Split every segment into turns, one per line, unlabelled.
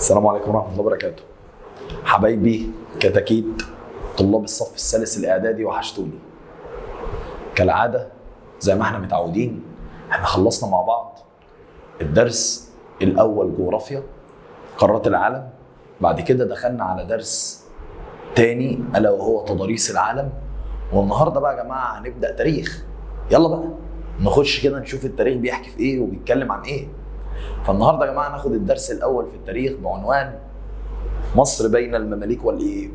السلام عليكم ورحمة الله وبركاته. حبايبي كتاكيت طلاب الصف الثالث الإعدادي وحشتوني. كالعادة زي ما احنا متعودين احنا خلصنا مع بعض الدرس الأول جغرافيا قارات العالم، بعد كده دخلنا على درس تاني ألا وهو تضاريس العالم، والنهاردة بقى يا جماعة هنبدأ تاريخ. يلا بقى نخش كده نشوف التاريخ بيحكي في ايه وبيتكلم عن ايه. فالنهارده يا جماعه ناخد الدرس الاول في التاريخ بعنوان مصر بين المماليك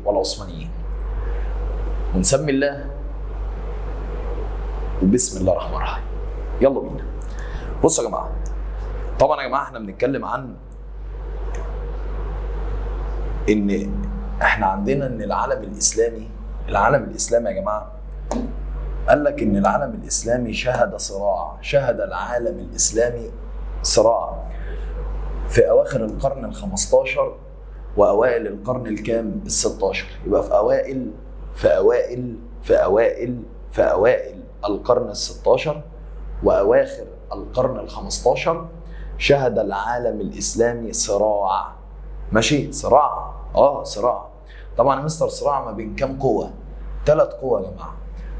والعثمانيين. ونسمي الله وبسم الله الرحمن الرحيم. يلا بينا. بصوا يا جماعه، طبعا يا جماعه احنا بنتكلم عن ان احنا عندنا ان العالم الاسلامي يا جماعه قال لك ان العالم الاسلامي شهد العالم الاسلامي صراع في اواخر القرن ال15 واوائل القرن الكام ال16. يبقى في اوائل القرن ال16 واواخر القرن ال15 شهد العالم الاسلامي صراع. ماشي، صراع صراع. طبعا يا مستر صراع ما بين كام قوه؟ 3 قوى يا جماعه،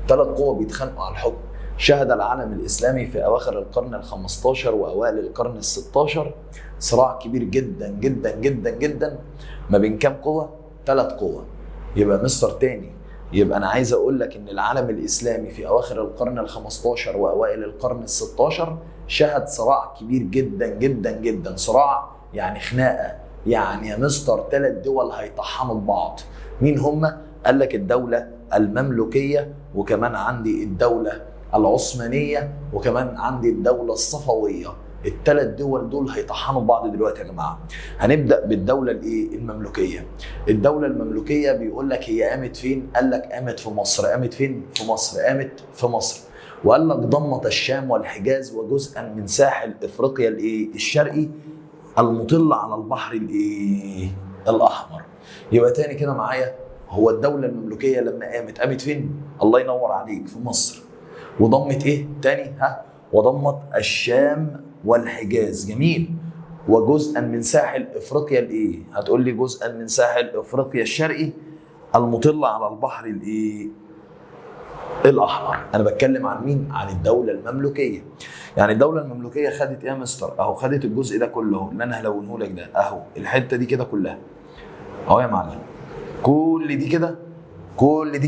3 قوى بيتخانقوا على الحكم. شهد العالم الإسلامي في أواخر القرن ال15 وأوائل القرن ال16 صراع كبير جدا جدا جدا جدا ما بين كام قوة؟ 3 قوى. يبقى مستر تاني، يبقى أنا عايز أقول لك إن العالم الإسلامي في أواخر القرن ال15 وأوائل القرن ال16 شهد صراع كبير جدا جدا جدا. صراع يعني خناقة، يعني يا مستر 3 دول هيطحنوا ببعض. مين هم؟ قال لك الدولة المملوكية، وكمان عندي الدولة العثمانية، وكمان عندي الدولة الصفوية. ال3 دول دول هيطحنوا بعض دلوقتي يا جماعة. هنبدأ بالدولة المملوكية. الدولة المملوكية بيقول لك هي قامت فين؟ قال لك قامت في مصر. قامت فين؟ في مصر. قامت في مصر. وقال لك ضمت الشام والحجاز وجزءا من ساحل افريقيا الشرقي المطل على البحر الأحمر. يبقى تاني كده معايا، هو الدولة المملوكية لما قامت فين؟ الله ينور عليك، في مصر. وضمت ايه تاني؟ وضمت الشام والحجاز. جميل. وجزءا من ساحل افريقيا هتقول لي جزءا من ساحل افريقيا الشرقي المطل على البحر الاحمر. انا بتكلم عن مين؟ عن الدوله المملوكيه. يعني الدوله المملوكيه خدت ايه يا مستر؟ اهو خدت الجزء ده كله اللي انا هلونه لك ده، اهو الحته دي كده كلها اهو يا معلم. كل دي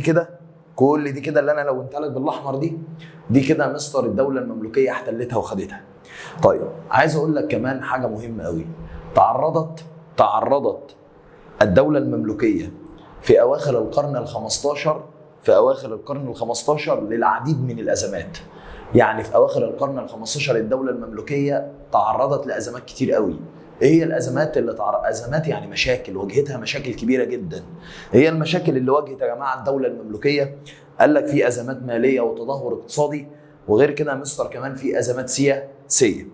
كده اللي انا لونتها لك بالاحمر دي كده مستر الدوله المملوكيه احتلتها وخدتها. طيب عايز اقول لك كمان حاجه مهمه قوي. تعرضت الدوله المملوكيه في اواخر القرن ال15 للعديد من الازمات. يعني في اواخر القرن ال15 الدوله المملوكيه تعرضت لازمات كتير قوي. ايه هي الازمات ازمات يعني مشاكل واجهتها، مشاكل كبيره جدا. هي المشاكل اللي واجهت يا جماعه الدوله المملوكيه؟ قال لك في ازمات ماليه وتدهور اقتصادي، وغير كده يا مستر كمان في ازمات سياسيه.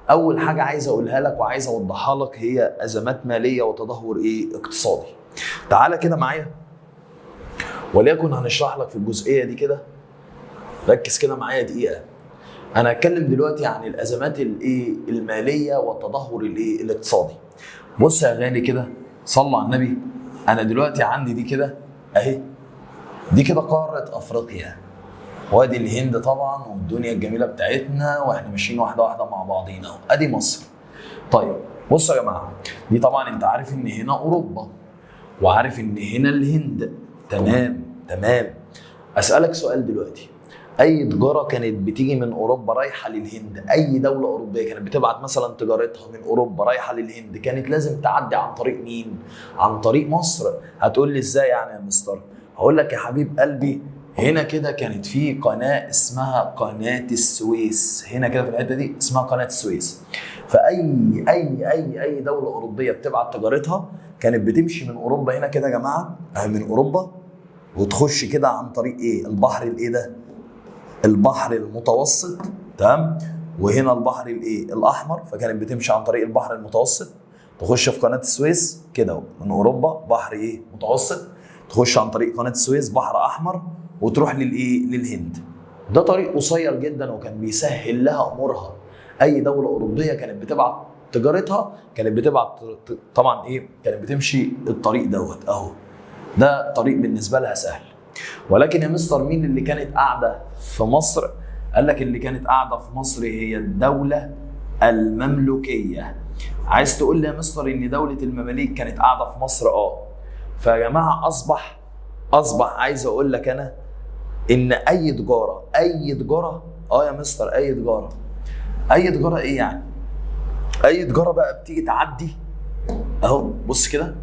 اول حاجه عايز اقولها لك وعايز اوضحها لك هي ازمات ماليه وتدهور اقتصادي. تعالى كده معايا وليكن هنشرح لك في الجزئيه دي كده. ركز كده معايا دقيقه. انا هتكلم دلوقتي عن الازمات الماليه والتدهور الاقتصادي. بص يا غالي كده، صلوا على النبي. انا دلوقتي عندي دي كده اهي، دي كده قاره افريقيا، وادي الهند طبعا والدنيا الجميله بتاعتنا، واحنا ماشيين واحده واحده مع بعضينا. ادي مصر. طيب بصوا يا جماعه، دي طبعا انت عارف ان هنا اوروبا، وعارف ان هنا الهند. تمام. اسالك سؤال دلوقتي، اي تجاره كانت بتيجي من اوروبا رايحه للهند، اي دوله اوروبيه كانت بتبعت مثلا تجارتها من اوروبا رايحه للهند، كانت لازم تعدي عن طريق مين؟ عن طريق مصر. هتقول لي ازاي يعني يا مستر؟ هقول لك يا حبيب قلبي، هنا كده كانت في قناه اسمها قناه السويس. هنا كده في الحته دي اسمها قناه السويس. فاي اي دوله اوروبيه بتبعت تجارتها كانت بتمشي من اوروبا هنا كده يا جماعه، من اوروبا، وتخش كده عن طريق البحر ده؟ البحر المتوسط. تمام. وهنا البحر الاحمر. فكانت بتمشي عن طريق البحر المتوسط، تخش في قناه السويس كده من اوروبا، بحر متوسط، تخش عن طريق قناه السويس بحر احمر، وتروح للهند. ده طريق قصير جدا وكان بيسهل لها امورها. اي دوله اوروبيه كانت بتبعت تجارتها كانت بتبعت طبعا ايه، كانت بتمشي الطريق دوت اهو، ده طريق بالنسبه لها سهل. ولكن يا مستر مين اللي كانت قاعده في مصر؟ قال لك اللي كانت قاعده في مصر هي الدوله المملوكيه. عايز تقول لي يا مستر ان دوله المماليك كانت قاعده في مصر؟ فيا جماعه اصبح عايز اقول لك انا ان اي تجاره يا مستر اي تجاره ايه يعني؟ اي تجاره بقى بتيجي تعدي اهو، بص كده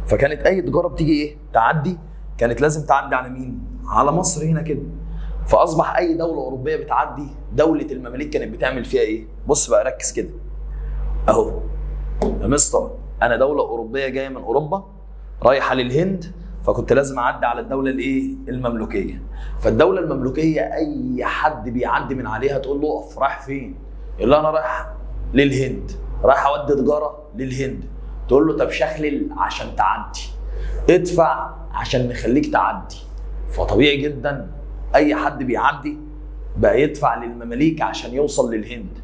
فكانت اي تجاره بتيجي ايه تعدي، كانت لازم تعدي على مين؟ على مصر هنا كده. فاصبح اي دوله اوروبيه بتعدي دوله المماليك كانت بتعمل فيها ايه؟ بص بقى ركز كده اهو يا مستر، انا دوله اوروبيه جايه من اوروبا رايحه للهند، فكنت لازم اعدي على الدوله الايه؟ المملوكيه. فالدوله المملوكيه اي حد بيعدي من عليها تقول له اقف، رايح فين؟ يقول له انا رايح للهند، رايح اودي تجاره للهند. تقول له طب شخلل عشان تعدي، ادفع عشان نخليك تعدي. فطبيعي جدا اي حد بيعدي بقى يدفع للمماليك عشان يوصل للهند،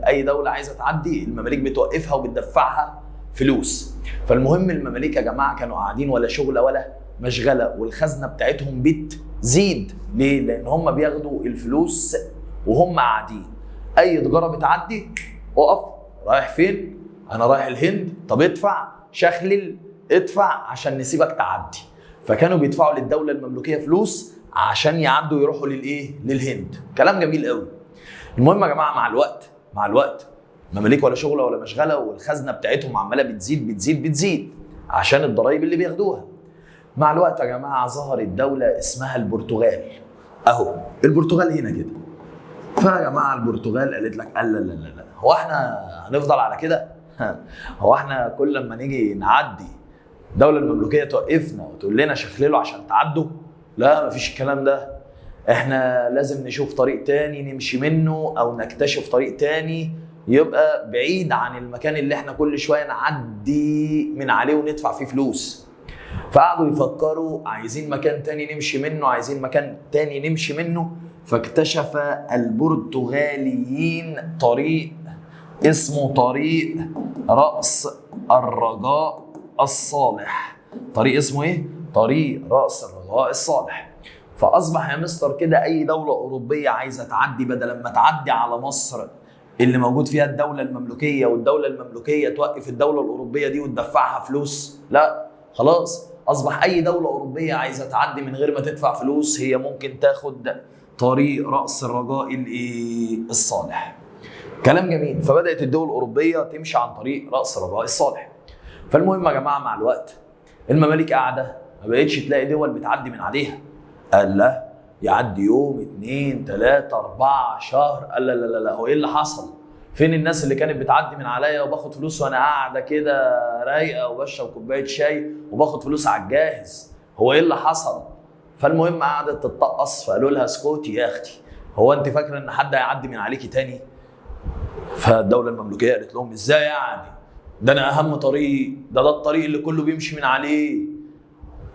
اي دوله عايزه تعدي المماليك بتوقفها وبتدفعها فلوس. فالمهم المماليك يا جماعه كانوا قاعدين ولا شغله ولا مشغله، والخزنه بتاعتهم بتزيد. ليه؟ لان هم بياخدوا الفلوس وهم قاعدين. اي تجاره بتعدي اقف، رايح فين؟ انا رايح الهند، طب ادفع، شخلل ادفع عشان نسيبك تعدي. فكانوا بيدفعوا للدوله المملوكيه فلوس عشان يعدوا يروحوا للايه؟ للهند. كلام جميل قوي. المهم يا جماعه مع الوقت مماليك ولا شغله ولا مشغله، والخزنه بتاعتهم عماله بتزيد عشان الضرايب اللي بياخدوها. مع الوقت يا جماعه ظهرت دوله اسمها البرتغال اهو، البرتغال هنا كده. فيا جماعه البرتغال قالت لك لا، هو احنا هنفضل على كده؟ هو احنا كل لما نيجي نعدي الدوله المملوكيه توقفنا وتقول لنا شخللوا عشان تعدوا؟ لا، مفيش الكلام ده. احنا لازم نشوف طريق تاني نمشي منه، او نكتشف طريق تاني يبقى بعيد عن المكان اللي احنا كل شويه نعدي من عليه وندفع فيه فلوس. فقعدوا يفكروا عايزين مكان تاني نمشي منه. فاكتشف البرتغاليين طريق اسمه طريق رأس الرجاء الصالح. طريق اسمه ايه؟ طريق رأس الرجاء الصالح. فاصبح يا مستر كده اي دوله اوروبيه عايزه تعدي، بدل ما تعدي على مصر اللي موجود فيها الدوله المملوكيه، والدوله المملوكيه توقف الدوله الاوروبيه دي وتدفعها فلوس، لا خلاص، اصبح اي دوله اوروبيه عايزه تعدي من غير ما تدفع فلوس هي ممكن تاخد طريق رأس الرجاء الصالح. كلام جميل. فبدات الدول الاوروبيه تمشي عن طريق رأس الرجاء الصالح. فالمهم يا جماعه مع الوقت المماليك قاعده ما بقتش تلاقي دول بتعدي من عليها. قال لا، يعدي يوم 2 3 4 شهر، قال لا، هو ايه اللي حصل؟ فين الناس اللي كانت بتعدي من عليا وباخد فلوس وانا قاعده كده رايقه وبشرب كوبايه شاي وباخد فلوس على الجاهز؟ هو ايه اللي حصل؟ فالمهم قعدت تتطقص، فقالوا لها اسكتي يا اختي، هو انت فاكره ان حد هيعدي من عليكي تاني؟ فالدوله المملوكيه قالت لهم ازاي يعني؟ ده انا اهم طريق، ده الطريق اللي كله بيمشي من عليه.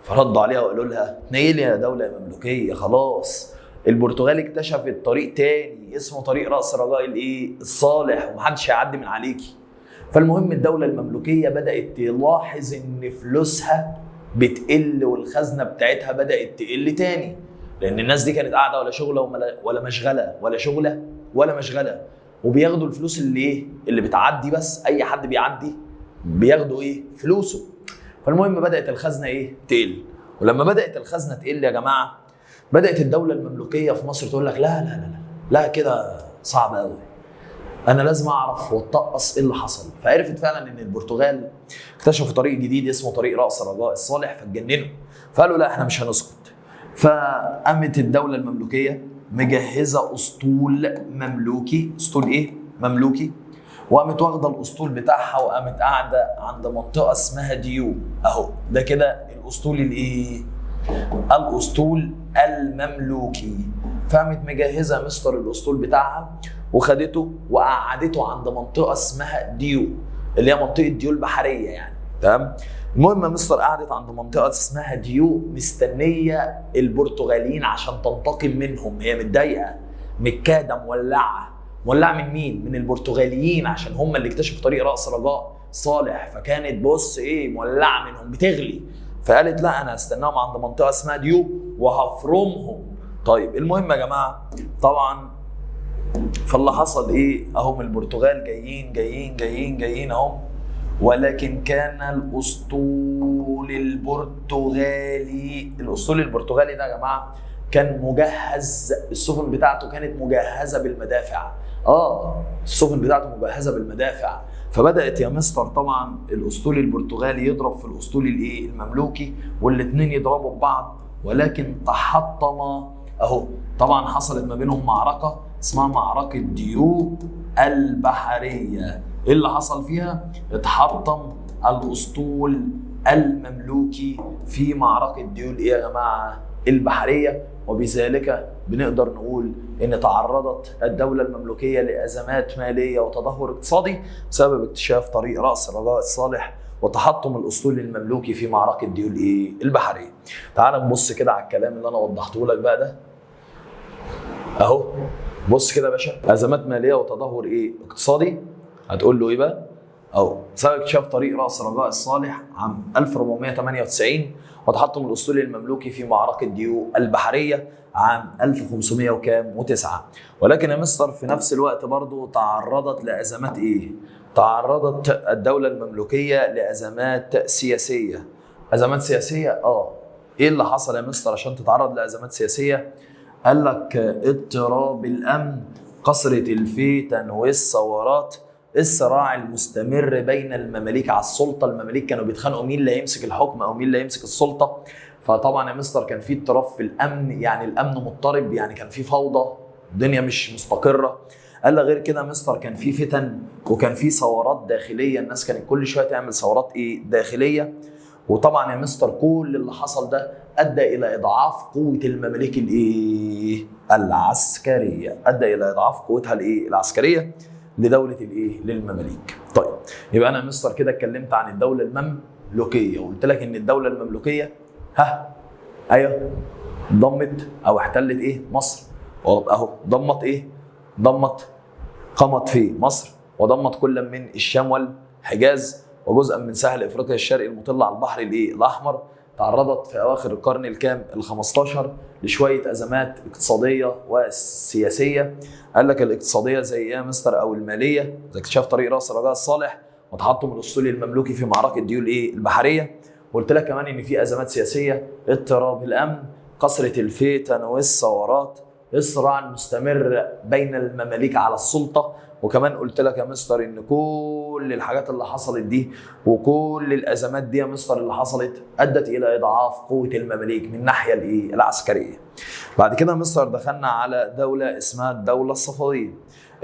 فردوا عليها وقالوا لها نيلي يا دوله مملوكيه، خلاص البرتغال اكتشفت طريق تاني اسمه طريق رأس الرجاء الصالح، ومحدش هيعدي من عليكي. فالمهم الدوله المملوكيه بدات تلاحظ ان فلوسها بتقل والخزنه بتاعتها بدات تقل تاني، لان الناس دي كانت قاعده ولا شغله ولا مشغله، وبياخدوا الفلوس اللي بتعدي بس. اي حد بيعدي بياخدوا فلوسه. فالمهم بدات الخزنه تقل. ولما بدات الخزنه تقل يا جماعه بدات الدوله المملوكيه في مصر تقول لك لا كده صعب قوي، انا لازم اعرف واتطقص ايه اللي حصل. فعرفت فعلا ان البرتغال اكتشفوا طريق جديد اسمه طريق رأس الرجاء الصالح، فاتجننوا فقالوا لا احنا مش هنسكت. فقامت الدوله المملوكيه مجهزه اسطول مملوكي، وقامت واخده الاسطول بتاعها وقامت قاعده عند منطقه اسمها ديو اهو. ده كده الاسطول الاسطول المملوكي. فقامت مجهزه مستر الاسطول بتاعها وخدته وقعدته عند منطقه اسمها ديو، اللي هي منطقه ديو البحريه يعني. تمام. المهم يا مستر قعدت عند منطقه اسمها ديو مستنيه البرتغاليين عشان تنتقم منهم، هي متضايقه متكاده مولعه من مين؟ من البرتغاليين، عشان هم اللي اكتشفوا طريق رأس رجاء صالح، فكانت بص ايه مولعه منهم بتغلي، فقالت لا انا هستناهم عند منطقه اسمها ديو وهفرمهم. طيب المهم يا جماعه طبعا فاللي حصل ايه؟ اهم البرتغال جايين اهم، ولكن كان الاسطول البرتغالي ده يا جماعه كان مجهز، السفن بتاعته كانت مجهزه بالمدافع. السفن بتاعته مجهزه بالمدافع، فبدات يا مستر طبعا الاسطول البرتغالي يضرب في الاسطول المملوكي، والاثنين يضربوا ببعض، ولكن تحطم اهو. طبعا حصلت ما بينهم معركه اسمها معركه ديو البحريه. ايه اللي حصل فيها؟ اتحطم الاسطول المملوكي في معركه ديو يا جماعه البحريه، وبذلك بنقدر نقول ان تعرضت الدوله المملوكيه لازمات ماليه وتدهور اقتصادي بسبب اكتشاف طريق راس رجاء الصالح وتحطم الاسطول المملوكي في معركه ديو البحريه. تعال نبص كده على الكلام اللي انا وضحته لك بقى ده اهو. بص كده يا باشا، ازمات ماليه وتدهور اقتصادي، هتقول له ايه بقى؟ بسبب اكتشاف طريق راس رجاء الصالح عام 1498 وتحطم الاسطول المملوكي في معركه ديو البحريه عام 1509. ولكن يا مستر في نفس الوقت برضو تعرضت لازمات تعرضت الدوله المملوكيه لازمات سياسيه. ازمات سياسيه ايه اللي حصل يا مستر عشان تتعرض لازمات سياسيه؟ قال لك اضطراب الامن، كثره الفتن والثورات، الصراع المستمر بين المماليك على السلطه. المماليك كانوا بيتخانقوا مين اللي هيمسك الحكم او مين اللي هيمسك السلطه. فطبعا يا مستر كان في اضطراب في الامن، يعني الامن مضطرب، يعني كان في فوضى، الدنيا مش مستقره. قال لك غير كده يا مستر كان في فتن وكان في ثورات داخليه، الناس كانت كل شويه تعمل ثورات داخليه. وطبعا يا مستر كل اللي حصل ده ادى الى اضعاف قوه المماليك العسكريه، ادى الى اضعاف قوتها العسكريه لدوله للمماليك. طيب يبقى انا مستر كده اتكلمت عن الدوله المملوكيه، وقلت لك ان الدوله المملوكيه ضمت او احتلت مصر، اهو ضمت قامت في مصر وضمت كل من الشام والحجاز وجزءا من ساحل افريقيا الشرقي المطل على البحر الاحمر. تعرضت في اواخر القرن ال15 لشويه ازمات اقتصاديه وسياسيه. قال لك الاقتصاديه زي ايه يا مستر؟ او الماليه زي اكتشاف طريق راس رجاء الصالح وتحطم الاسطول المملوكي في معركه ديو البحريه. وقلت لك كمان ان في ازمات سياسيه، اضطراب الامن، كثره الفتن والثورات، الصراع المستمر بين المماليك على السلطه. وكمان قلت لك يا مستر ان كل الحاجات اللي حصلت دي وكل الازمات دي يا مستر اللي حصلت ادت الى اضعاف قوه المماليك من الناحيه العسكريه. بعد كده يا مستر دخلنا على دوله اسمها الدوله الصفويه.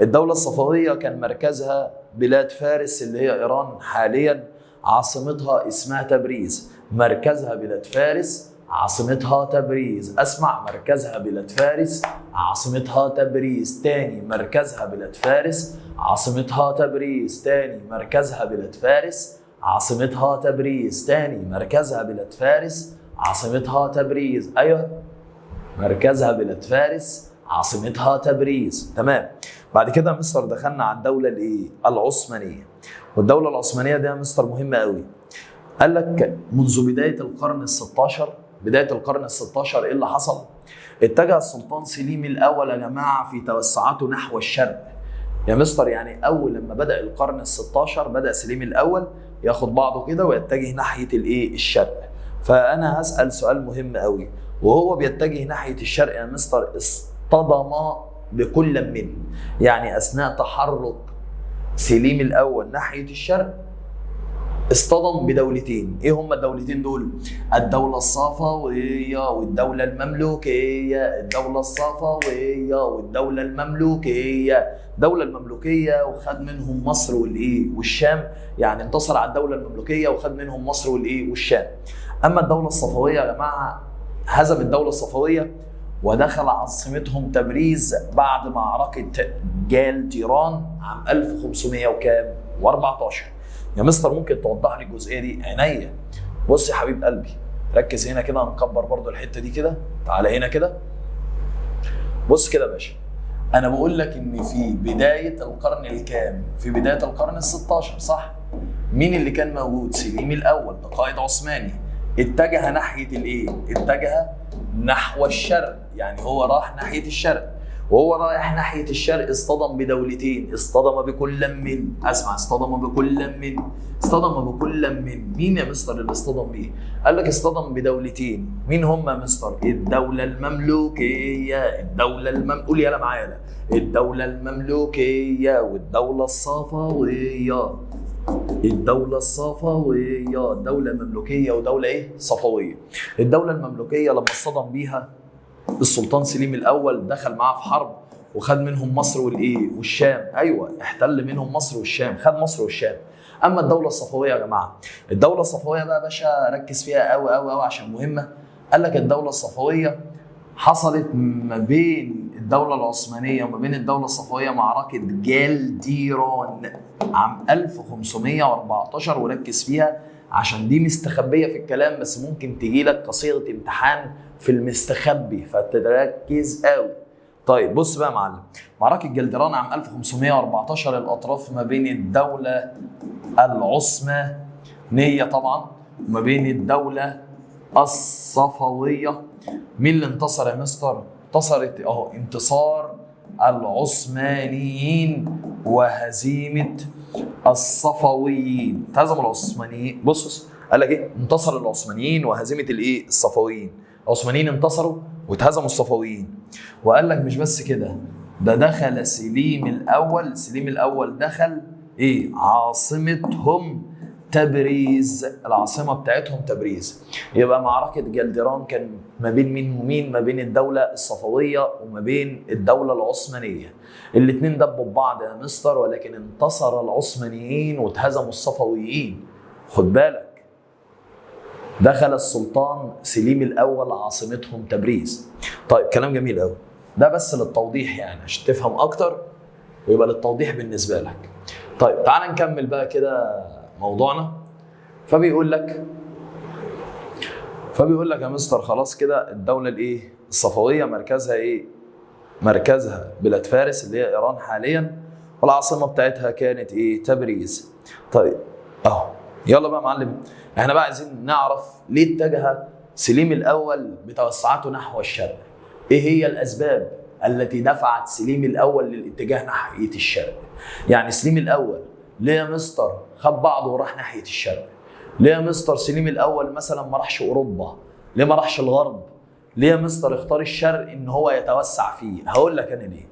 الدوله الصفويه كان مركزها بلاد فارس اللي هي ايران حاليا، عاصمتها اسمها تبريز. مركزها بلاد فارس، عاصمتها تبريز. اسمع، مركزها بلاد فارس، عاصمتها تبريز. تاني، مركزها بلاد فارس، عاصمتها تبريز. تاني، مركزها بلاد فارس، عاصمتها تبريز. تاني، مركزها بلاد فارس، عاصمتها تبريز. ايوه، مركزها بلاد فارس، عاصمتها تبريز. تمام. بعد كده يا مستر دخلنا على الدوله العثمانيه. والدوله العثمانيه دي يا مستر مهمه قوي. قال لك منذ بدايه القرن ال16 ايه اللي حصل؟ اتجه السلطان سليم الاول يا جماعه في توسعاته نحو الشرق. يا مستر يعني اول لما بدا القرن ال16 بدا سليم الاول ياخد بعضه كده ويتجه ناحيه الشرق. فانا هسال سؤال مهم قوي، وهو بيتجه ناحيه الشرق يا مستر اصطدم بكل من، يعني اثناء تحرك سليم الاول ناحيه الشرق اصطدم بدولتين. ايه هما الدولتين دول؟ الدولة الصفوية والدولة المملوكية. الدولة الصفوية والدولة المملوكية. الدولة المملوكية وخد منهم مصر والشام، يعني انتصر على الدولة المملوكية وخد منهم مصر والشام. اما الدولة الصفوية يا جماعة هزم الدولة الصفوية ودخل عاصمتهم تبريز بعد معركة جالتيران عام 1514. يا مستر ممكن توضح لي الجزئيه دي؟ عينيا. بص يا حبيب قلبي، ركز هنا كده، هنكبر برضو الحته دي كده، تعالى هنا كده. بص كده يا باشا، انا بقول لك ان في بدايه القرن الكام؟ في بدايه القرن ال16 صح؟ مين اللي كان موجود؟ سليم الاول، ده قائد عثماني، اتجه ناحيه الايه؟ اتجه نحو الشرق، يعني هو راح ناحيه الشرق، وهو رايح ناحيه الشرق اصطدم بدولتين، اصطدم بكل من، اسمع، اصطدم بكل من، اصطدم بكل من، مين يا مستر اللي اصطدم بيه؟ قال لك اصطدم بدولتين، مين هم يا مستر؟ الدوله المملوكيه، قول يلا معايا، الدوله المملوكيه والدوله الصفويه. الدولة الصفوية، دولة مملوكية ودولة ايه؟ صفوية. الدولة المملوكية لما اصطدم بيها السلطان سليم الأول دخل معاه في حرب وخد منهم مصر والايه؟ والشام، ايوه احتل منهم مصر والشام، خد مصر والشام. اما الدولة الصفوية يا جماعة، الدولة الصفوية بقى يا باشا ركز فيها قوي قوي قوي عشان مهمة. قال لك الدولة الصفوية حصلت ما بين الدولة العثمانية وما بين الدولة الصفوية معركة جالديران عام 1514، وركز فيها عشان دي مستخبية في الكلام بس ممكن تجي لك كصيغة امتحان في المستخبي، فتركز قوي. طيب بص بقى يا معلم، معركة جالديران عام 1514 الأطراف ما بين الدولة العثمانية طبعا وما بين الدولة الصفوية. مين اللي انتصر يا مستر؟ انتصرت اهو، انتصار العثمانيين وهزيمة الصفويين. هزم العثمانيين، بص قال لك ايه؟ انتصر العثمانيين وهزيمة الايه؟ الصفويين. العثمانيين انتصروا واتهزموا الصفويين. وقال لك مش بس كده، ده دخل سليم الأول دخل ايه؟ عاصمتهم تبريز، العاصمة بتاعتهم تبريز. يبقى معركة جالديران كان ما بين مين ومين؟ ما بين الدولة الصفوية وما بين الدولة العثمانية. الاتنين دبوا ببعض يا مستر، ولكن انتصر العثمانيين واتهزموا الصفويين. خد بالك، دخل السلطان سليم الأول عاصمتهم تبريز. طيب كلام جميل قوي، ده بس للتوضيح يعني عشان تفهم أكتر ويبقى للتوضيح بالنسبة لك. طيب تعال نكمل بقى كده موضوعنا. فبيقول لك يا مستر خلاص كده الدولة الايه؟ الصفوية مركزها ايه؟ مركزها بلاد فارس اللي هي ايران حاليا، والعاصمة بتاعتها كانت ايه؟ تبريز. طيب اهو يلا بقى يا معلم، احنا بقى عايزين نعرف ليه اتجه سليم الاول بتوسعاته نحو الشرق. ايه هي الاسباب التي دفعت سليم الاول للاتجاه ناحية الشرق؟ يعني سليم الاول ليه يا مستر خد بعضه وراح ناحية الشرق؟ ليه يا مستر سليم الأول مثلا ما راحش أوروبا؟ ليه ما راحش الغرب؟ ليه يا مستر اختار الشرق إن هو يتوسع فيه؟ هقول لك أنا ليه.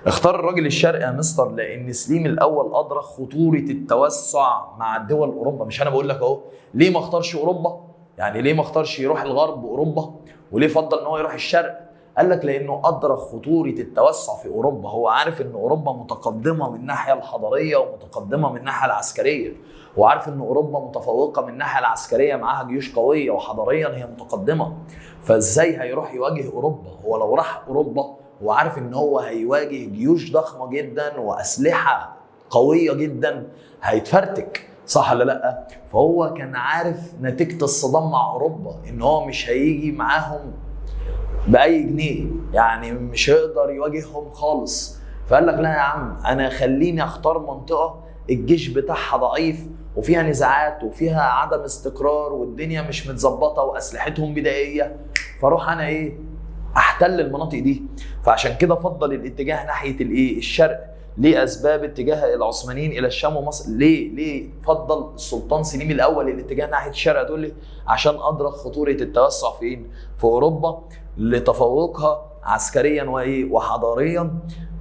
اختار الراجل الشرق يا مستر لأن سليم الأول أدرك خطورة التوسع مع الدول أوروبا. مش أنا بقول لك أهو ليه ما اختارش أوروبا؟ يعني ليه ما اختارش يروح الغرب أوروبا؟ وليه فضل إن هو يروح الشرق؟ قال لك لانه ادرك خطوره التوسع في اوروبا. هو عارف ان اوروبا متقدمه من الناحيه الحضاريه ومتقدمه من الناحيه العسكريه، وعارف ان اوروبا متفوقه من الناحيه العسكريه، معاها جيوش قويه، وحضاريا هي متقدمه. فازاي هيروح يواجه اوروبا؟ هو لو راح اوروبا هو عارف ان هو هيواجه جيوش ضخمه جدا واسلحه قويه جدا، هيتفرتك، صح ولا لا؟ فهو كان عارف نتيجه الصدام مع اوروبا ان هو مش هيجي معاهم باي جنيه، يعني مش هيقدر يواجههم خالص. فقال لك لا يا عم، انا خليني اختار منطقه الجيش بتاعها ضعيف وفيها نزاعات وفيها عدم استقرار والدنيا مش متظبطه واسلحتهم بدائيه، فاروح انا ايه؟ احتل المناطق دي. فعشان كده فضل الاتجاه ناحيه الايه؟ الشرق. ليه اسباب اتجاه العثمانيين الى الشام ومصر؟ ليه فضل السلطان سليم الاول الاتجاه ناحيه الشرق؟ هتقول لي عشان ادرك خطوره التوسع فين؟ في اوروبا، لتفوقها عسكريا وايه؟ وحضاريا.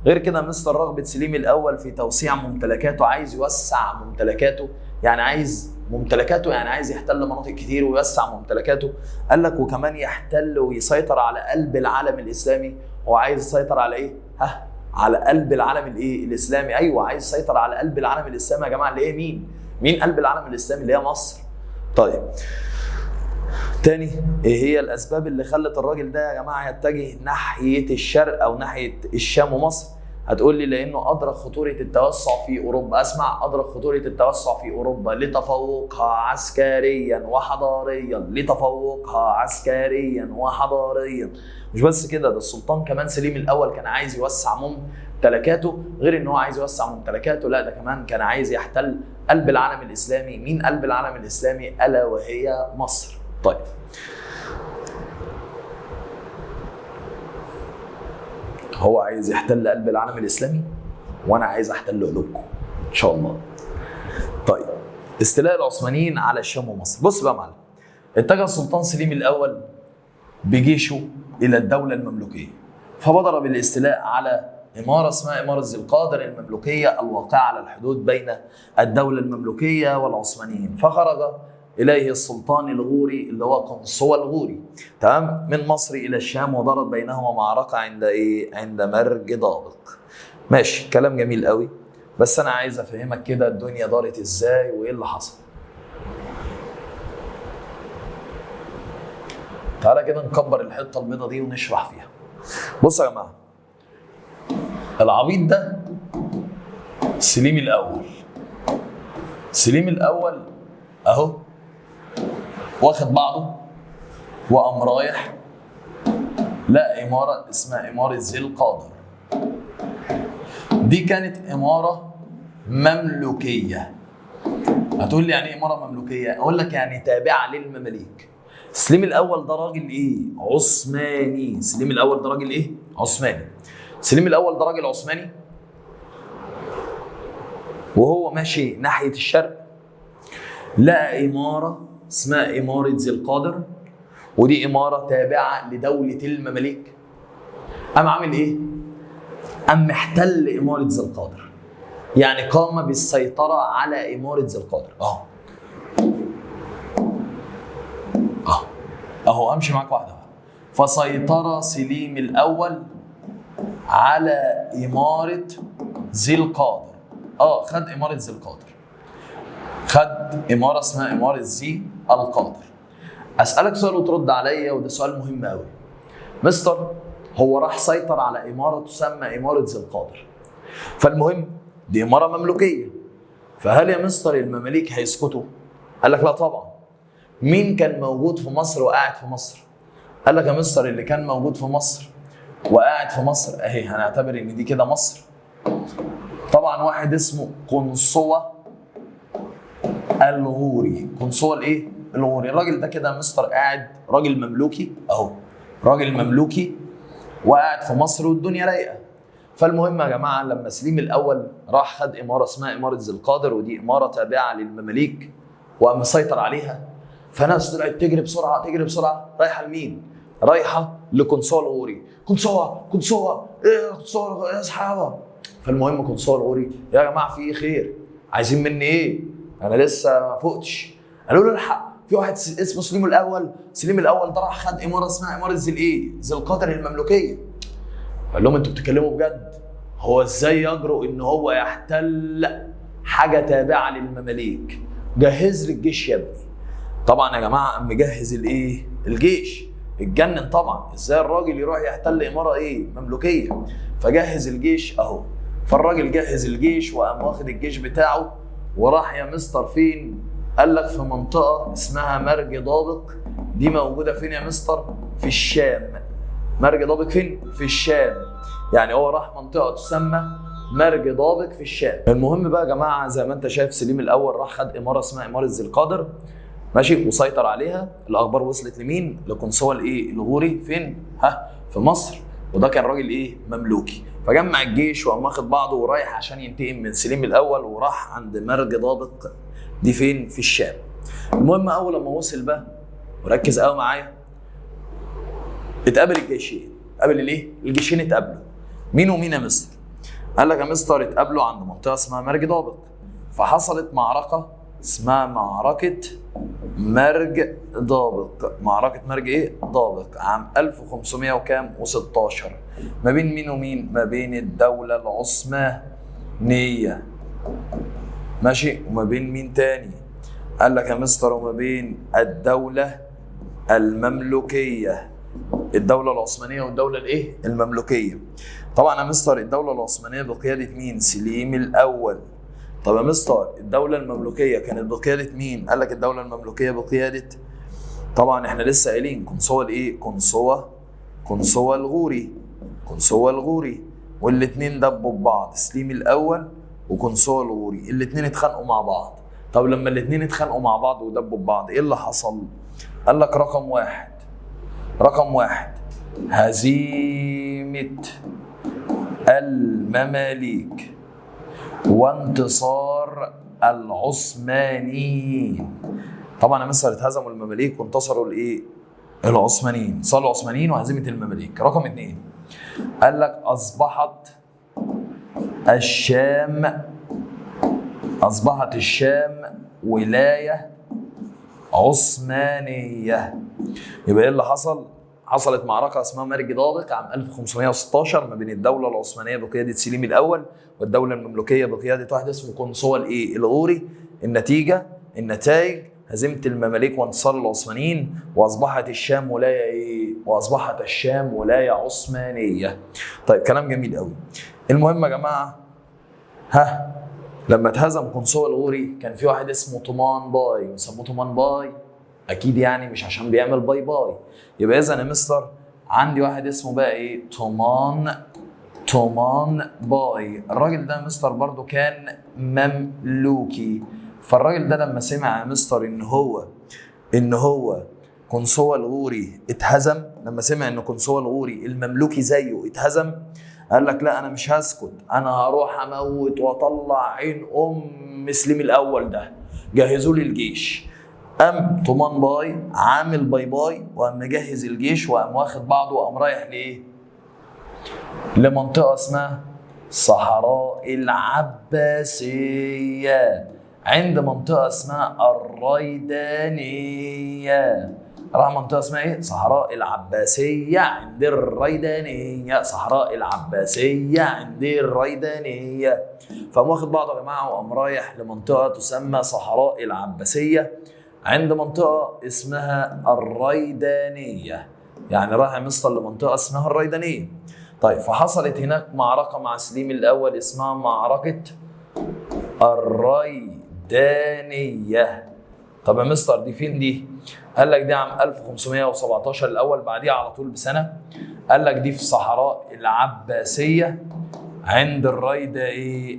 غير كده مستر رغبه سليم الاول في توسيع ممتلكاته، عايز يوسع ممتلكاته، يعني عايز يحتل مناطق كتير ويوسع ممتلكاته. قال لك وكمان يحتل ويسيطر على قلب العالم الاسلامي. هو عايز يسيطر على ايه؟ على قلب العالم الايه؟ الاسلامي. ايوه عايز يسيطر على قلب العالم الاسلامي يا جماعه، اللي هي مين قلب العالم الاسلامي؟ اللي هي مصر. طيب تاني، ايه هي الاسباب اللي خلت الراجل ده يا جماعه يتجه ناحيه الشرق او ناحيه الشام ومصر؟ هتقول لي لانه ادرك خطوره التوسع في اوروبا. اسمع، ادرك خطوره التوسع في اوروبا لتفوقها عسكريا وحضاريا، لتفوقها عسكريا وحضاريا. مش بس كده، ده السلطان كمان سليم الاول كان عايز يوسع ممتلكاته. غير ان هو عايز يوسع ممتلكاته، لا ده كمان كان عايز يحتل قلب العالم الاسلامي. مين قلب العالم الاسلامي؟ الا وهي مصر. طيب، هو عايز يحتل قلب العالم الاسلامي وانا عايز احتل قلوبكم ان شاء الله. طيب، استيلاء العثمانيين على الشام ومصر. بص بقى يا معلم، اتجه السلطان سليم الاول بجيشه الى الدوله المملوكيه، فبادر بالاستيلاء على اماره اسمها اماره ذي القادر المملوكيه الواقعه على الحدود بين الدوله المملوكيه والعثمانيين. فخرج اليه السلطان الغوري اللي هو قنصوة الغوري، تمام، من مصر الى الشام، ودارت بينهما معركه عند ايه؟ عند مرج ضابق. ماشي، كلام جميل قوي، بس انا عايز افهمك كده الدنيا دارت ازاي وايه اللي حصل. تعالى كده نكبر الحته البيضه دي ونشرح فيها. بصوا يا جماعه، العبيط ده سليم الاول. سليم الاول اهو واخد بعضه وقام رايح لا اماره اسمها اماره ذي القادر. دي كانت اماره مملوكيه. هتقول لي يعني ايه اماره مملوكيه؟ اقول لك يعني تابعه للمماليك. سليم الاول ده راجل ايه؟ عثماني. سليم الاول ده راجل ايه؟ عثماني. سليم الاول ده راجل عثماني، وهو ماشي ناحيه الشرق لقى اماره اسمها اماره ذي القادر، ودي اماره تابعه لدوله المماليك. قام عامل ايه؟ قام محتل اماره ذي القادر، يعني قام بالسيطره على اماره ذي القادر. اهو امشي معاك واحده. فسيطر سليم الاول على اماره ذي القادر. خد اماره ذي القادر، خد اماره اسمها اماره ذي القادر. اسالك سؤال وترد عليا، وده سؤال مهم قوي. مستر، هو راح سيطر على اماره تسمى اماره ذي القادر، فالمهم دي اماره مملوكيه، فهل يا مستر المماليك هيسكتوا؟ قال لك لا طبعا. مين كان موجود في مصر وقاعد في مصر؟ قال لك يا مستر اللي كان موجود في مصر وقاعد في مصر اهي، هنعتبر ان دي كده مصر. طبعا واحد اسمه قنصوة الغوري. قنصوة الايه؟ الغوري. الراجل ده كده يا مستر قاعد، راجل مملوكي اهو، راجل مملوكي وقاعد في مصر والدنيا رايقه. فالمهم يا جماعه، لما سليم الاول راح خد اماره اسمها اماره ذي القادر، ودي اماره تابعه للمماليك، وقام مسيطر عليها، فناس طلعت تجري بسرعه تجري بسرعه. رايحه لمين؟ رايحه لقنصوة الغوري. قنصوة ايه يا قنصوة يا اصحابه؟ فالمهم قنصوة الغوري، يا جماعه في ايه خير؟ عايزين مني ايه؟ انا لسه ما فقتش. قالوا له الحق، في واحد اسمه سليم الاول. سليم الاول ده راح خد اماره اسمها اماره ذي الايه؟ ذي القادر المملوكيه. قال لهم انتوا بتتكلموا بجد؟ هو ازاي يجرؤ ان هو يحتل حاجه تابعه للمماليك؟ جهز لي الجيش يا ابني. طبعا يا جماعه قام مجهز الايه؟ الجيش. اتجنن طبعا، ازاي الراجل يروح يحتل اماره ايه؟ مملوكيه؟ فجهز الجيش اهو. فالراجل جهز الجيش وقام واخد الجيش بتاعه وراح يا مستر فين؟ قال لك في منطقه اسمها مرج ضابق. دي موجوده فين يا مستر؟ في الشام. مرج ضابق فين؟ في الشام. يعني هو راح منطقه تسمى مرج ضابق في الشام. المهم بقى يا جماعه، زي ما انت شايف سليم الاول راح خد اماره اسمها اماره ذي القادر، ماشي، وسيطر عليها. الاخبار وصلت لمين؟ لقنصوة الايه؟ الغوري. فين؟ في مصر. وده كان راجل ايه؟ مملوكي. فجمع الجيش وقام واخد بعضه ورايح عشان ينتقم من سليم الاول، وراح عند مرج ضابق. دي فين؟ في الشام. المهم اول لما وصل بقى، وركز قوي معايا، اتقابل الجيشين. قابل الايه؟ الجيشين اتقابلوا. مين ومين يا مستر؟ قال لك يا مستر اتقابلوا عند منطقه اسمها مرج ضابق. فحصلت معركه اسمها معركه مرج ضابق. معركه مرج ايه؟ ضابق، عام 1500 وكام؟ و16. ما بين مين ومين؟ ما بين الدوله العثمانيه، ماشي، وما بين مين تاني؟ قال لك يا مستر وما بين الدوله المملوكيه. الدولة العثمانية والدولة الايه؟ المملوكية. طبعا يا مستر الدولة العثمانية بقيادة مين؟ سليم الأول. طب يا مستر الدولة المملوكية كانت بقيادة مين؟ قال لك الدولة المملوكية بقيادة، طبعا احنا لسه قايلين قنصوة الايه؟ قنصوة الغوري، قنصوة الغوري، والاثنين دبوا ببعض، سليم الأول وقنصوة الغوري، الاثنين اتخانقوا مع بعض. طب لما الاثنين اتخانقوا مع بعض ودبوا ببعض ايه اللي حصل؟ قال لك رقم واحد هزيمة المماليك وانتصار العثمانيين. طبعا يا مصر اتهزموا المماليك وانتصروا الايه؟ العثمانيين، انتصار العثمانيين وهزيمة المماليك. رقم 2 قال لك أصبحت الشام ولاية عثمانية. يبقى ايه اللي حصل؟ حصلت معركة اسمها مرج دابق عام 1516 ما بين الدولة العثمانية بقيادة سليم الأول والدولة المملوكية بقيادة واحد اسمه قنصوة الايه؟ الغوري. النتائج هزيمة المماليك وانتصار العثمانيين، واصبحت الشام ولاية ايه؟ واصبحت الشام ولاية عثمانية. طيب كلام جميل قوي. المهم يا جماعة، لما اتهزم قنصوة الغوري كان في واحد اسمه طومان باي، وسموه طومان باي اكيد يعني مش عشان بيعمل باي باي. يبقى اذا يا مستر عندي واحد اسمه بقى ايه؟ طومان باي. الراجل ده يا مستر برضو كان مملوكي. فالراجل ده لما سمع يا مستر ان هو قنصوة الغوري اتهزم، لما سمع ان قنصوة الغوري المملوكي زيه اتهزم، قال لك لا انا مش هسكت، انا هروح اموت واطلع عين سليم الاول ده، جهزوا لي الجيش. قام طومان باي عامل باي وقام مجهز الجيش وقام واخد بعضه وقام رايح لايه؟ لمنطقه اسمها صحراء العباسيه، عند منطقه اسمها الريدانيه. راح منطقه اسمها ايه؟ صحراء العباسيه عند الريدانيه، صحراء العباسيه عند الريدانيه. فقام واخد بعضه يا جماعه وقام رايح لمنطقه تسمى صحراء العباسيه عند منطقة اسمها الريدانية، يعني راح مصر لمنطقة اسمها الريدانية. طيب فحصلت هناك معركة مع سليم الأول اسمها معركة الريدانية. طب يا مستر دي فين دي؟ قال لك دي عام 1517 الأول، بعديها على طول بسنة قال لك دي في صحراء العباسية عند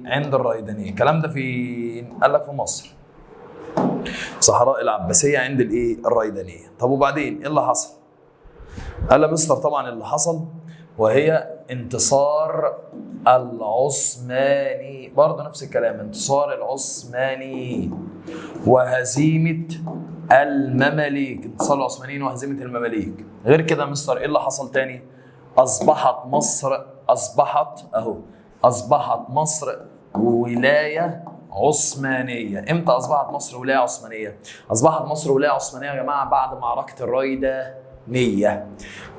عند الريدانية. الكلام ده فين؟ قال لك في مصر، صحراء العباسية عند الريدانية. طب وبعدين ايه اللي حصل؟ قال مستر طبعا اللي حصل وهي انتصار العثماني، برضه نفس الكلام، انتصار العثماني وهزيمة المماليك، انتصار العثمانيين وهزيمة المماليك. غير كده مستر ايه اللي حصل تاني؟ أصبحت مصر ولاية عثمانية. امتى أصبحت مصر ولاية عثمانية؟ أصبحت مصر ولاية عثمانية يا جماعة بعد معركة الريدانية.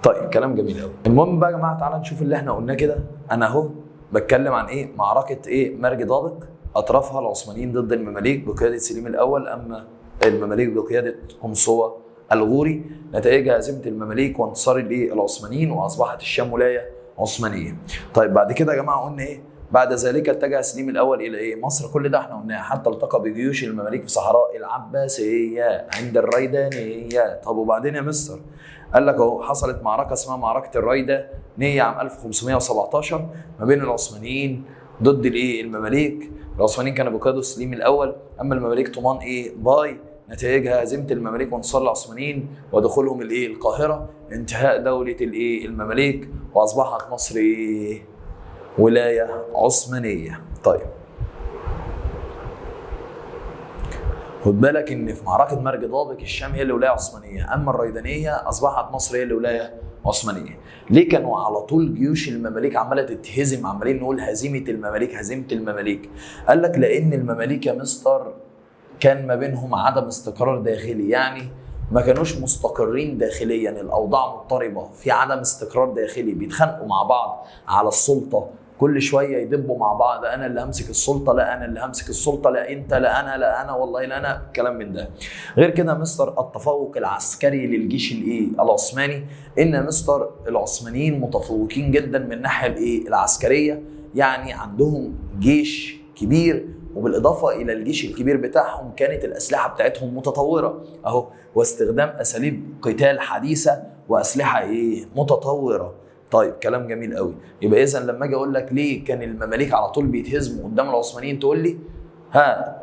طيب كلام جميل قوي. المهم بقى يا جماعة تعالى نشوف اللي احنا قلناه كده. أنا أهو بتكلم عن إيه؟ معركة مرج دابق، أطرافها العثمانيين ضد المماليك بقيادة سليم الأول، أما المماليك بقيادة قنصوة الغوري. نتائجها هزيمة المماليك وانتصار العثمانيين، وأصبحت الشام ولاية عثمانية. طيب بعد كده يا جماعة قلنا إيه؟ بعد ذلك اتجه سليم الاول الى مصر. كل ده احنا قلناه، حتى التقى بجيوش المماليك في صحراء العباسيه عند الريدانيه. طب وبعدين يا مستر؟ قال لك اهو حصلت معركه اسمها معركه الريدانيه عام 1517 ما بين العثمانيين ضد المماليك. العثمانيين كانوا بقياده سليم الاول، اما المماليك طومان باي. نتائجها هزيمه المماليك وانتصار العثمانيين ودخولهم القاهره، انتهاء دوله المماليك، واصبحت مصر ولاية عثمانية. طيب خد بالك ان في معركة مرج دابق الشام هي اللي ولاية عثمانية، اما الريدانية اصبحت مصر هي اللي ولاية عثمانية. ليه كانوا على طول جيوش المماليك عمالة تتهزم؟ عمالين نقول هزيمة المماليك. قال لك لان المماليك يا مستر كان ما بينهم عدم استقرار داخلي، يعني ما كانوش مستقرين داخليا، الاوضاع مضطربه، في عدم استقرار داخلي، بيتخانقوا مع بعض على السلطه كل شويه يدبوا مع بعض، انا اللي همسك السلطه، لا انا اللي همسك السلطه، لا انت، لا انا، لا انا والله لا انا، كلام من ده. غير كده مستر التفوق العسكري للجيش العثماني، ان مستر العثمانيين متفوقين جدا من الناحيه العسكريه، يعني عندهم جيش كبير، وبالاضافه الى الجيش الكبير بتاعهم كانت الاسلحه بتاعتهم متطوره اهو، واستخدام اساليب قتال حديثه واسلحه متطوره. طيب كلام جميل قوي. يبقى اذا لما اجي اقول لك ليه كان المماليك على طول بيتهزموا قدام العثمانيين، تقول لي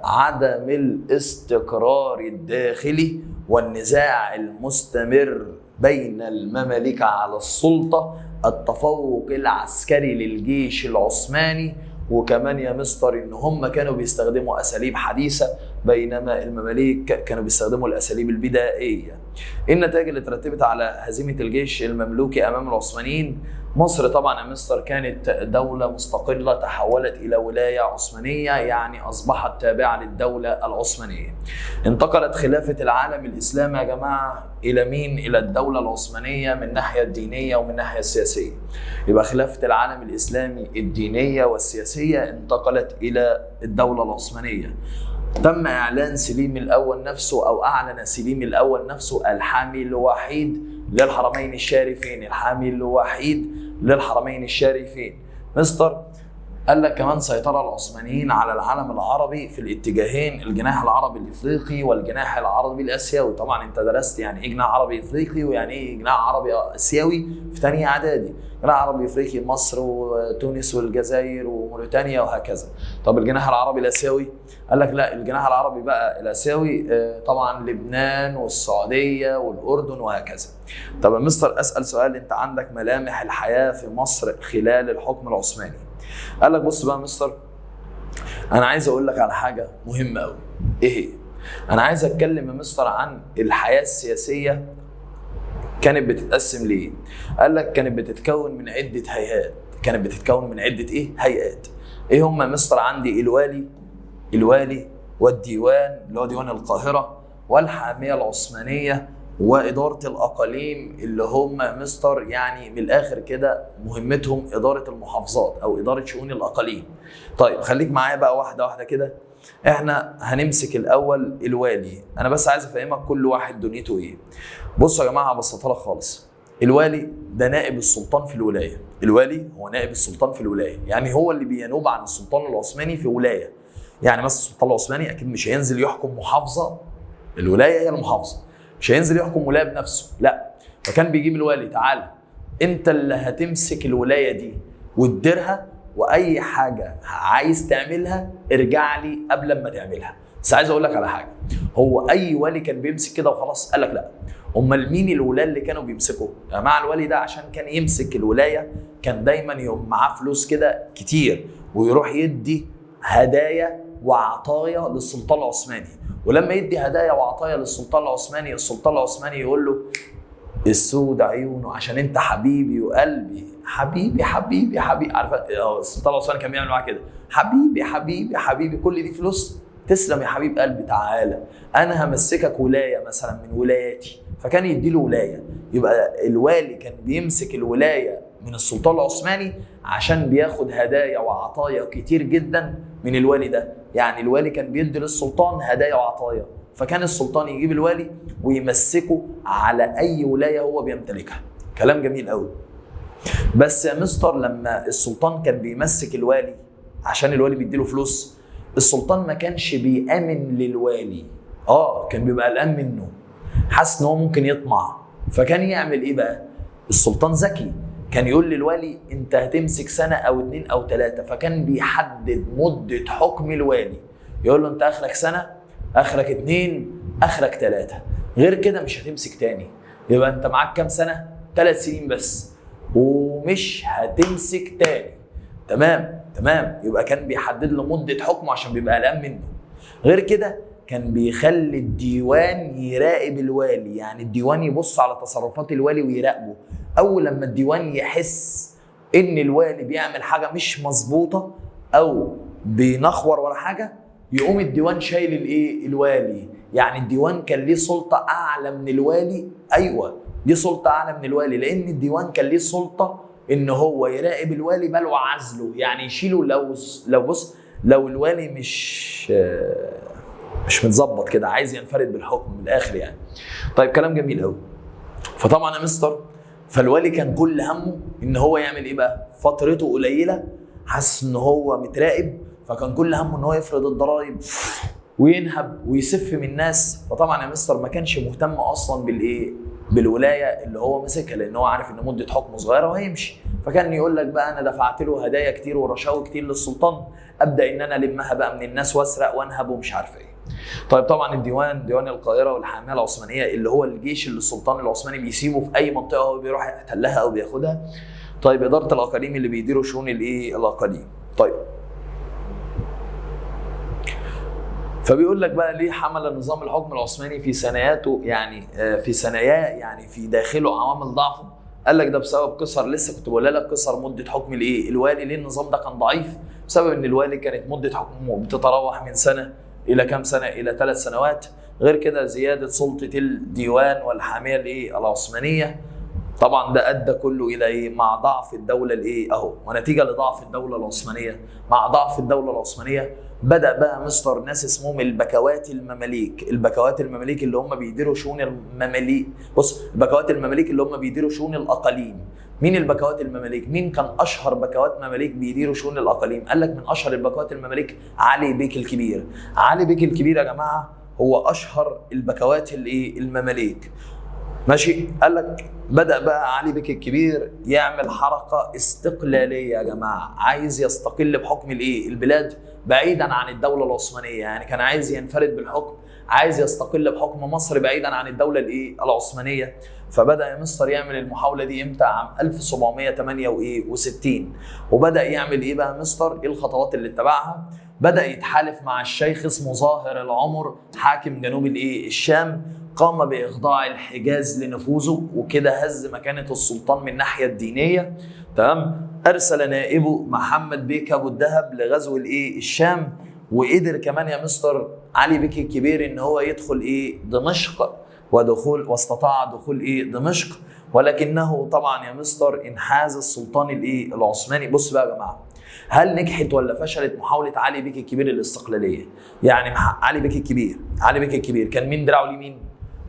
عدم الاستقرار الداخلي والنزاع المستمر بين المماليك على السلطه، التفوق العسكري للجيش العثماني، وكمان يا مستر ان هم كانوا بيستخدموا اساليب حديثه بينما المماليك كانوا بيستخدموا الاساليب البدائيه. النتائج اللي ترتبت على هزيمه الجيش المملوكي امام العثمانيين، مصر طبعا يا مستر كانت دوله مستقله تحولت الى ولايه عثمانيه، يعني اصبحت تابعه للدوله العثمانيه. انتقلت خلافه العالم الاسلامي يا جماعه الى مين؟ الى الدوله العثمانيه من الناحيه الدينيه ومن الناحيه السياسيه. يبقى خلافه العالم الاسلامي الدينيه والسياسيه انتقلت الى الدوله العثمانيه. تم اعلان سليم الاول نفسه، او اعلن سليم الاول نفسه الحامي الوحيد للحرمين الشريفين، الحامي الوحيد للحرمين الشريفين. مستر قال لك كمان سيطرة العثمانيين على العالم العربي في الاتجاهين، الجناح العربي الافريقي والجناح العربي الاسيوي. طبعا انت درست يعني ايه جناح عربي افريقي ويعني ايه جناح عربي اسيوي في ثانيه اعدادي. جناح عربي افريقي مصر وتونس والجزائر وموريتانيا وهكذا. طب الجناح العربي الاسيوي قال لك لا، الجناح العربي بقى الاسيوي طبعا لبنان والسعوديه والاردن وهكذا. طب يا مستر اسال سؤال، انت عندك ملامح الحياه في مصر خلال الحكم العثماني. قال لك بص بقى يا مستر، انا عايز اقول لك على حاجه مهمه قوي. ايه هي؟ انا عايز اتكلم يا مستر عن الحياه السياسيه كانت بتتقسم ليه. قال لك كانت بتتكون من عده هيئات، كانت بتتكون من عده هيئات. ايه هم يا مستر؟ عندي الوالي والديوان اللي هو ديوان القاهره، والحاميه العثمانيه، وإدارة الأقاليم اللي هم مستر يعني من الآخر كده مهمتهم إدارة المحافظات أو إدارة شؤون الأقاليم. طيب خليك معايا بقى واحدة واحدة كده. إحنا هنمسك الأول الوالي، أنا بس عايز أفهمك كل واحد دنيته إيه. بصوا يا جماعة هبسطها لك خالص. الوالي ده نائب السلطان في الولاية، الوالي هو نائب السلطان في الولاية، يعني هو اللي بينوب عن السلطان العثماني في ولاية. يعني مثلا السلطان العثماني أكيد مش هينزل يحكم محافظة، الولاية هي المحافظة، مش هينزل يحكم ولايه بنفسه، لا. فكان بيجيب الوالي، تعالى انت اللي هتمسك الولايه دي وتديرها، واي حاجه عايز تعملها ارجع لي قبل ما تعملها. بس عايز اقول لك على حاجه، هو اي والي كان بيمسك كده وخلاص؟ قال لك لا. امال مين الولاة اللي كانوا بيمسكوا؟ يا جماعه الوالي ده عشان كان يمسك الولايه كان دايما يوم معاه فلوس كده كتير، ويروح يدي هدايا وعطايا للسلطان العثماني. ولما يدي هدايا وعطايا للسلطان العثماني، السلطان العثماني يقول له السود عيونه عشان انت حبيبي وقلبي، حبيبي حبيبي حبيبي. عارف السلطان العثماني كان بيعمل معاه كده، حبيبي حبيبي حبيبي، كل دي فلوس، تسلم يا حبيب قلبي، تعالى انا همسكك ولايه مثلا من ولاياتي. فكان يدي له ولايه. يبقى الوالي كان بيمسك الولايه من السلطان العثماني عشان بياخد هدايا وعطايا كتير جدا من الوالي ده. يعني الوالي كان بيدي للسلطان هدايا وعطايا، فكان السلطان يجيب الوالي ويمسكه على اي ولايه هو بيمتلكها. كلام جميل قوي. بس يا مستر لما السلطان كان بيمسك الوالي عشان الوالي بيديله فلوس، السلطان ما كانش بيأمن للوالي، كان بيبقى قلقان منه، حاسس ان هو ممكن يطمع. فكان يعمل ايه بقى؟ السلطان ذكي، كان يقول للوالي انت هتمسك سنه او 2 أو 3، فكان بيحدد مده حكم الوالي، يقول له انت اخرك سنه، اخرك 2، اخرك 3، غير كده مش هتمسك تاني. يبقى انت معاك كام سنه؟ 3 سنين بس، ومش هتمسك تاني. تمام. يبقى كان بيحدد له مده حكمه عشان بيبقى قلقان منه. غير كده كان بيخلي الديوان يراقب الوالي، يعني الديوان يبص على تصرفات الوالي ويراقبه. اول لما الديوان يحس ان الوالي بيعمل حاجه مش مظبوطه او بينخور ولا حاجه، يقوم الديوان شايل الوالي. يعني الديوان كان ليه سلطه اعلى من الوالي، ايوه ليه سلطه اعلى من الوالي، لان الديوان كان ليه سلطه ان هو يراقب الوالي بل وعزله، يعني يشيله لو الوالي مش متظبط كده، عايز ينفرد بالحكم من الاخر يعني. طيب كلام جميل قوي. فطبعا يا مستر، فالوالي كان كل همه ان هو يعمل ايه بقى؟ فترته قليله، حاسس ان هو متراقب، فكان كل همه ان هو يفرض الضرائب وينهب ويسف من الناس. فطبعا يا مستر ما كانش مهتم اصلا بالولايه اللي هو مسكها، لان هو عارف ان مده حكمه صغيره وهيمشي. فكان يقول لك بقى انا دفعت له هدايا كتير ورشاوي كتير للسلطان، ابدا ان انا المها بقى من الناس واسرق وانهب ومش عارف ايه. طيب طبعا ديوان القاهره والحاميه العثمانيه اللي هو الجيش اللي السلطان العثماني بيسيبه في اي منطقه هو بيروح يحتلها او بياخدها. طيب اداره الاقاليم اللي بيديروا شؤون الاقاليم. طيب فبيقول لك بقى ليه حمل نظام الحكم العثماني في ثناياته، يعني في ثناياه، يعني في داخله عوامل ضعفه. قال لك ده بسبب قصر، لسه كنت بقول لك قصر مده حكم الوالي. ليه النظام ده كان ضعيف؟ بسبب ان الوالي كانت مده حكمه بتتراوح من سنه الى كام سنه؟ الى 3 سنوات. غير كده زياده سلطه الديوان والحاميه العثمانيه. طبعا ده ادى كله الى ايه؟ مع ضعف الدوله اهو، ونتيجه لضعف الدوله العثمانيه، مع ضعف الدوله العثمانيه بدا بقى مستر ناس اسمهم البكوات المماليك. البكوات المماليك اللي هم بيديروا شؤون المماليك. بص، البكوات المماليك اللي هم بيديروا شؤون الاقاليم. مين البكوات المماليك؟ مين كان اشهر بكوات مماليك بيديروا شؤون الاقاليم؟ قال لك من اشهر البكوات المماليك علي بيك الكبير. علي بيك الكبير يا جماعه هو اشهر البكوات المماليك. ماشي. قال لك بدأ بقى علي بيك الكبير يعمل حركة استقلالية يا جماعة، عايز يستقل بحكم البلاد بعيدا عن الدولة العثمانية. يعني كان عايز ينفرد بالحكم، عايز يستقل بحكم مصر بعيدا عن الدولة العثمانية. فبدأ يا مستر يعمل المحاولة دي امتى؟ عام 1768. وبدأ يعمل ايه بقى مستر؟ ايه الخطوات اللي اتبعها؟ بدأ يتحالف مع الشيخ اسمه ظاهر العمر، حاكم جنوب الشام. قام بإخضاع الحجاز لنفوذه، وكده هز مكانة السلطان من الناحية الدينية. تمام. أرسل نائبه محمد بيك أبو الدهب لغزو الشام. وقدر كمان يا مستر علي بيك الكبير إن هو يدخل دمشق، واستطاع دخول دمشق. ولكنه طبعا يا مستر انحاز السلطان العثماني. بص بقى يا جماعة، هل نجحت ولا فشلت محاولة علي بيك الكبير الاستقلالية؟ يعني علي بيك الكبير كان مين دراعه اليمين؟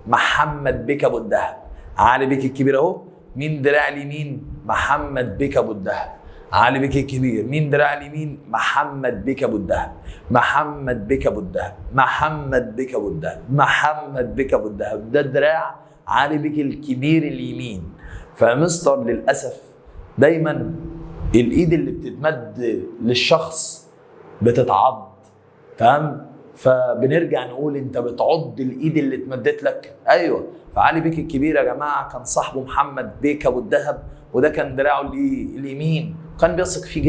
محمد بيك ابو الدهب. علي بيك الكبير اهو، مين دراع اليمين؟ محمد بيك ابو الدهب. علي بيك الكبير مين دراع اليمين؟ محمد بيك ابو الدهب. محمد بيك ابو الدهب. محمد بيك ابو الدهب. محمد بيك ابو الدهب. ده دراع علي بيك الكبير اليمين. فمستر للاسف دايما الايد اللي بتتمد للشخص بتتعض. تمام. فبنرجع نقول انت بتعض الايد اللي اتمدت لك. ايوه. فعلي بيك الكبير يا جماعه كان صاحبه محمد بيك ابو الدهب، وده كان دراعه اليمين. كان بيثق فيه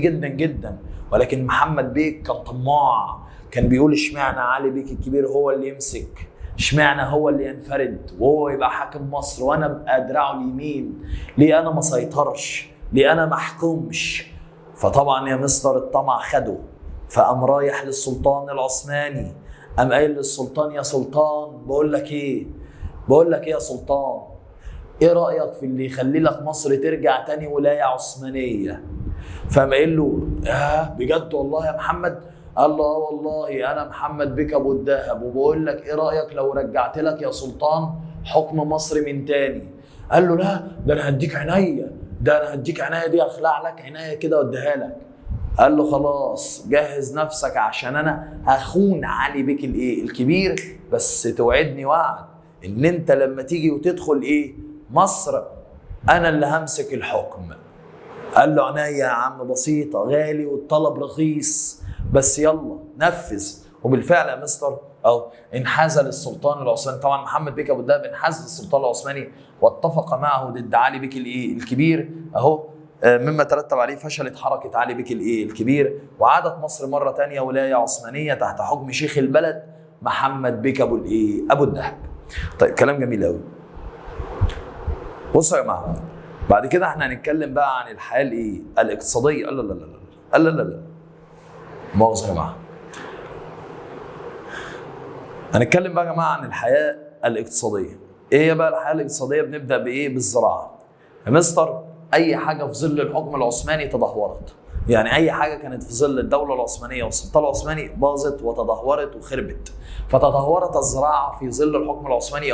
جدا جدا. ولكن محمد بيك كان طماع، كان بيقول اشمعنى علي بيك الكبير هو اللي يمسك، اشمعنى هو اللي ينفرد وهو يبقى حاكم مصر وانا ابقى دراعه اليمين؟ ليه انا ما سيطرش؟ ليه انا ما احكمش؟ فطبعا يا مستر الطمع خده، فقام رايح للسلطان العثماني، قام قايل للسلطان يا سلطان بقول لك ايه يا سلطان، ايه رايك في اللي يخلي لك مصر ترجع تاني ولايه عثمانيه؟ فقام قايل له بجد والله يا محمد؟ قال له والله انا محمد بيك ابو الدهب، وبقول لك ايه رايك لو رجعت لك يا سلطان حكم مصر من تاني؟ قال له لا، ده انا هديك عينيا، دي اخلع لك عينيا كده واديها لك. قال له خلاص جهز نفسك عشان انا هخون علي بيك الكبير، بس توعدني وعد ان انت لما تيجي وتدخل مصر انا اللي همسك الحكم. قال له عينيا يا عم، بسيطه، غالي والطلب رخيص، بس يلا نفذ. وبالفعل يا مستر انحاز للسلطان العثماني. طبعا محمد بيك ابو الدهب انحاز للسلطان العثماني واتفق معه ضد علي بيك الكبير مما ترتب عليه فشلت حركة علي بيك الكبير، وعادت مصر مرة تانية ولاية عثمانية تحت حكم شيخ البلد محمد بيك أبو الدهب. طيب كلام جميل قوي. بصوا يا جماعة، بعد كده احنا هنتكلم بقى عن الحياة الاقتصادية. لا مؤاخذة يا جماعة. هنتكلم بقى يا جماعة عن الحياة الاقتصادية. ايه بقى الحياة الاقتصادية؟ بنبدأ بالزراعة. يا مستر اي حاجه في ظل الحكم العثماني تدهورت. يعني اي حاجه كانت في ظل الدوله العثمانيه والسلطان العثماني باظت وتدهورت وخربت. فتدهورت الزراعه في ظل الحكم العثماني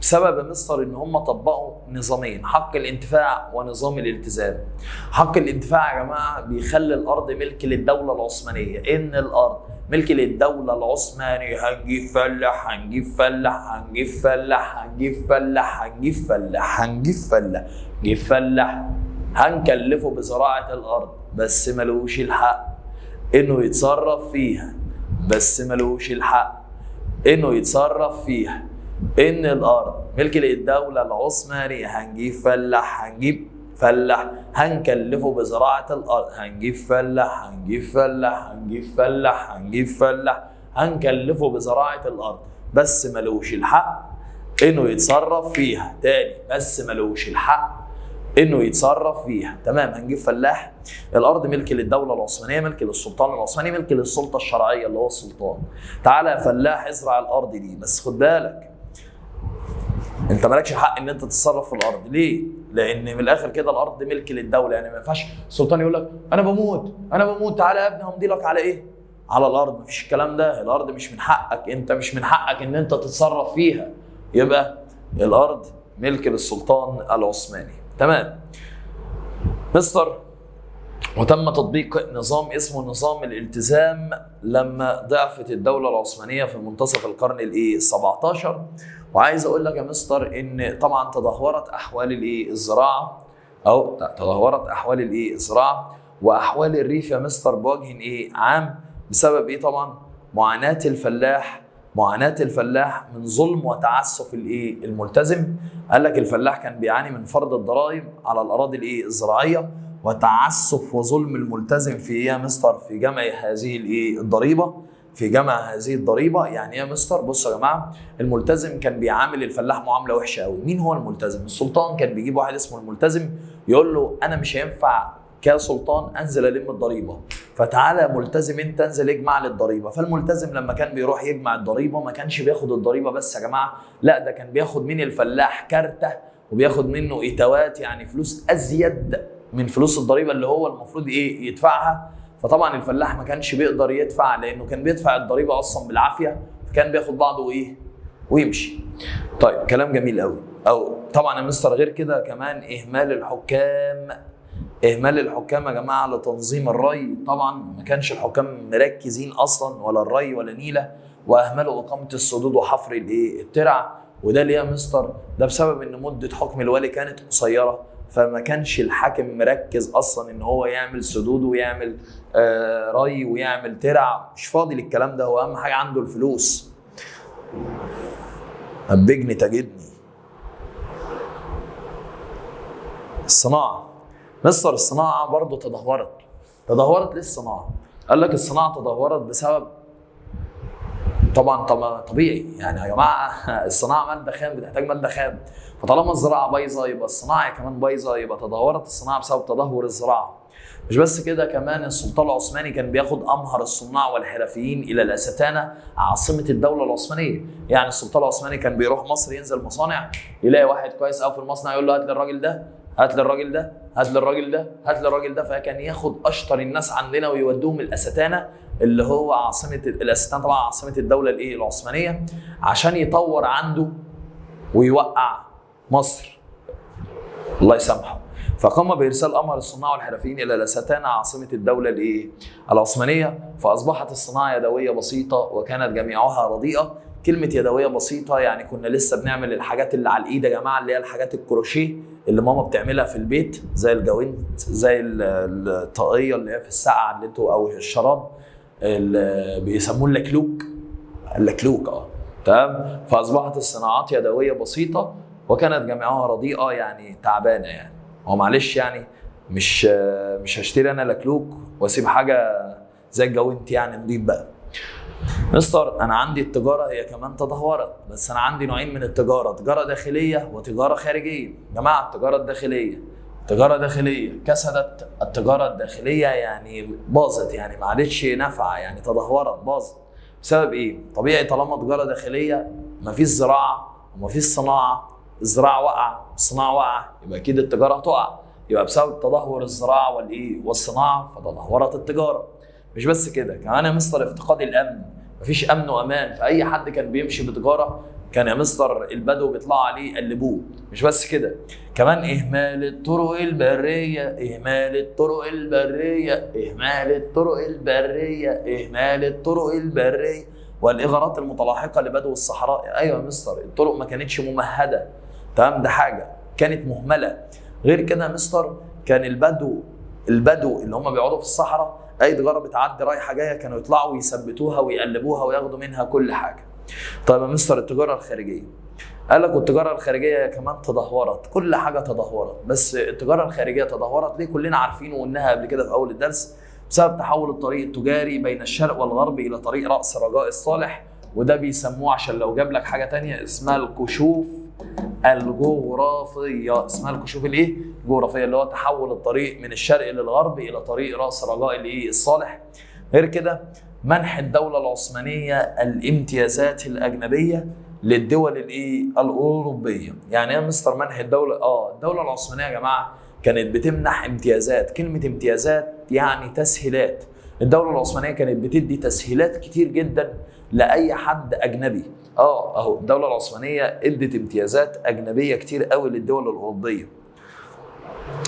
بسبب يا مستر ان هم طبقوا نظامين، حق الانتفاع ونظام الالتزام. حق الانتفاع يا جماعه بيخلي الارض ملك للدوله العثمانيه، ان الارض ملك للدوله العثمانيه، هنجيب فلاح هنجيب فلاح هنجيب فلاح هنجيب فلاح هنجيب فلاح هنجيب فلاح نجيب فلاح، هنكلفه بزراعه الارض بس ملوش الحق انه يتصرف فيها، بس ملوش الحق انه يتصرف فيها. ان الارض ملك للدوله العثمانيه، هنجيب فلاح هنجيب فلاح، هنكلفه بزراعه الارض، هنجيب فلاح هنجيب فلاح هنجيب فلاح هنجيب فلاح، هنكلفه بزراعه الارض بس ملوش الحق انه يتصرف فيها. تاني، بس ملوش الحق انه يتصرف فيها. تمام، هنجيب فلاح. الارض ملك للدوله العثمانيه، ملك للسلطان العثماني، ملك للسلطه الشرعيه اللي هو السلطان. تعالى يا فلاح ازرع الارض دي، بس خد بالك انت مالكش حق ان انت تتصرف في الارض. ليه؟ لان من الاخر كده الارض ملك للدوله. يعني ما ينفعش السلطان يقول لك انا بموت انا بموت، تعالى يا ابني همضي لك على ايه؟ على الارض. مفيش الكلام ده. الارض مش من حقك، انت مش من حقك ان انت تتصرف فيها. يبقى الارض ملك للسلطان العثماني. تمام مستر. وتم تطبيق نظام اسمه نظام الالتزام لما ضعفت الدولة العثمانية في منتصف القرن ال17. وعايز اقول لك يا مستر ان طبعا تدهورت احوال الزراعة، او تدهورت احوال الزراعة واحوال الريف يا مستر بوجه عام. بسبب طبعا معاناة الفلاح من ظلم وتعسف الملتزم. قال لك الفلاح كان بيعاني من فرض الضرائب على الاراضي الزراعيه وتعسف وظلم الملتزم في يا مستر في جمع هذه الضريبه، في جمع هذه الضريبه. يعني يا مستر بصوا يا جماعه، الملتزم كان بيعامل الفلاح معامله وحشه قوي. مين هو الملتزم؟ السلطان كان بيجيب واحد اسمه الملتزم يقول له انا مش هينفع كسلطان انزل الم الضريبه، فتعالى ملتزم انت انزل اجمع لي الضريبه. فالملتزم لما كان بيروح يجمع الضريبه ما كانش بياخد الضريبه بس يا جماعه، لا ده كان بياخد من الفلاح كارته وبياخد منه اتوات، يعني فلوس ازيد من فلوس الضريبه اللي هو المفروض يدفعها. فطبعا الفلاح ما كانش بيقدر يدفع لانه كان بيدفع الضريبه اصلا بالعافيه، فكان بياخد بعضه ويمشي. طيب كلام جميل قوي. او طبعا يا مستر غير كده كمان اهمال الحكام يا جماعه لتنظيم الري. طبعا ما كانش الحكام مركزين اصلا ولا الري ولا نيله، واهملوا اقامه السدود وحفر الترع. وده ليه يا مستر؟ ده بسبب ان مده حكم الوالي كانت قصيره، فما كانش الحاكم مركز اصلا ان هو يعمل سدود ويعمل ري ويعمل ترع، مش فاضي للكلام ده. هو اهم حاجه عنده الفلوس. أبجني تجدني. الصناعه مصر، الصناعه برضه تدهورت. ليه الصناعه؟ قال لك الصناعه تدهورت بسبب طبعا طبيعي. يعني يا جماعه الصناعه ماده خام، بتحتاج ماده خام، فطالما الزراعه بايظه يبقى الصناعه كمان بايظه، يبقى تدهورت الصناعه بسبب تدهور الزراعه. مش بس كده، كمان السلطان العثماني كان بياخد امهر الصناع والحرفيين الى الاستانه عاصمه الدوله العثمانيه. يعني السلطان العثماني كان بيروح مصر ينزل مصانع، يلاقي واحد كويس قوي في المصنع يقول له هات لي الراجل ده، هات لي الراجل ده، هات لي الراجل ده، هات لي الراجل ده. فكان ياخد اشطر الناس عندنا ويودوهم الاستانه اللي هو عاصمه الاستانه، طبعا عاصمه الدوله العثمانيه، عشان يطور عنده ويوقع مصر الله يسامحه. فقام بارسال امهر الصناع والحرفيين الى الاستانه عاصمه الدوله العثمانيه. فاصبحت الصناعه يدويه بسيطه وكانت جميعها رديئه. كلمه يدويه بسيطه يعني كنا لسه بنعمل الحاجات اللي على الايد يا جماعه، اللي هي الحاجات الكروشيه اللي ماما بتعملها في البيت، زي الجوانت، زي الطاقيه اللي هي في السقعه اللي انتوا، او الشراب اللي بيسموه اللكلوك. تمام. فاصبحت الصناعات يدويه بسيطه وكانت جميعها رديئه، يعني تعبانه. يعني هو معلش، يعني مش هشتري انا لكلوك واسيب حاجه زي الجوانت يعني نضيف بقى. مستر انا عندي التجاره هي كمان تدهورت، بس انا عندي نوعين من التجاره، تجاره داخليه وتجاره خارجيه. يا جماعه التجاره الداخليه كسدت. التجاره الداخليه يعني باظت، يعني ما عادتش نافعه، يعني تدهورت باظت. بسبب ايه؟ طبيعي طالما تجاره داخليه مفيش زراعه ومفيش صناعه، الزراعه واقعه، الصناعه واقعه، يبقى اكيد التجاره هتقع. يبقى بسبب تدهور الزراعه والصناعه فتدهورت التجاره. مش بس كده، كمان يا مستر افتقاد الامن، مفيش امن وامان، فاي حد كان بيمشي بتجاره كان يا مستر البدو بيطلعوا عليه يقلبوه. مش بس كده، كمان اهمال الطرق البريه، اهمال الطرق البريه، اهمال الطرق البريه، اهمال الطرق البريه والاغارات المتلاحقه لبدو الصحراء. ايوه يا مستر، الطرق ما كانتش ممهده، تمام، ده حاجه كانت مهمله. غير كده يا مستر كان البدو اللي هم بيقعدوا في الصحراء اي تجاره بتعدي رايحه جايه كانوا يطلعوا يثبتوها ويقلبوها وياخدوا منها كل حاجه. طيب يا مستر التجاره الخارجيه، قال لك والتجاره الخارجيه كمان تدهورت، كل حاجه تدهورت، بس التجاره الخارجيه تدهورت ليه؟ كلنا عارفين وقلناها قبل كده في اول الدرس، بسبب تحول الطريق التجاري بين الشرق والغرب الى طريق راس رجاء الصالح، وده بيسموه عشان لو جاب لك حاجه ثانيه اسمها الكشوف الجغرافيه. اسمها الكشوف الايه؟ الجغرافيه، اللي هو تحول الطريق من الشرق للغرب الى طريق راس رجاء الايه؟ الصالح. غير كده منح الدوله العثمانيه الامتيازات الاجنبيه للدول الايه؟ الاوروبيه. يعني ايه يا مستر منح الدوله؟ الدوله العثمانيه يا جماعه كانت بتمنح امتيازات، كلمه امتيازات يعني تسهيلات. الدوله العثمانيه كانت بتدي تسهيلات كتير جدا لاي حد اجنبي. اهو الدوله العثمانيه ادت امتيازات اجنبيه كتير قوي للدول الاوروبيه.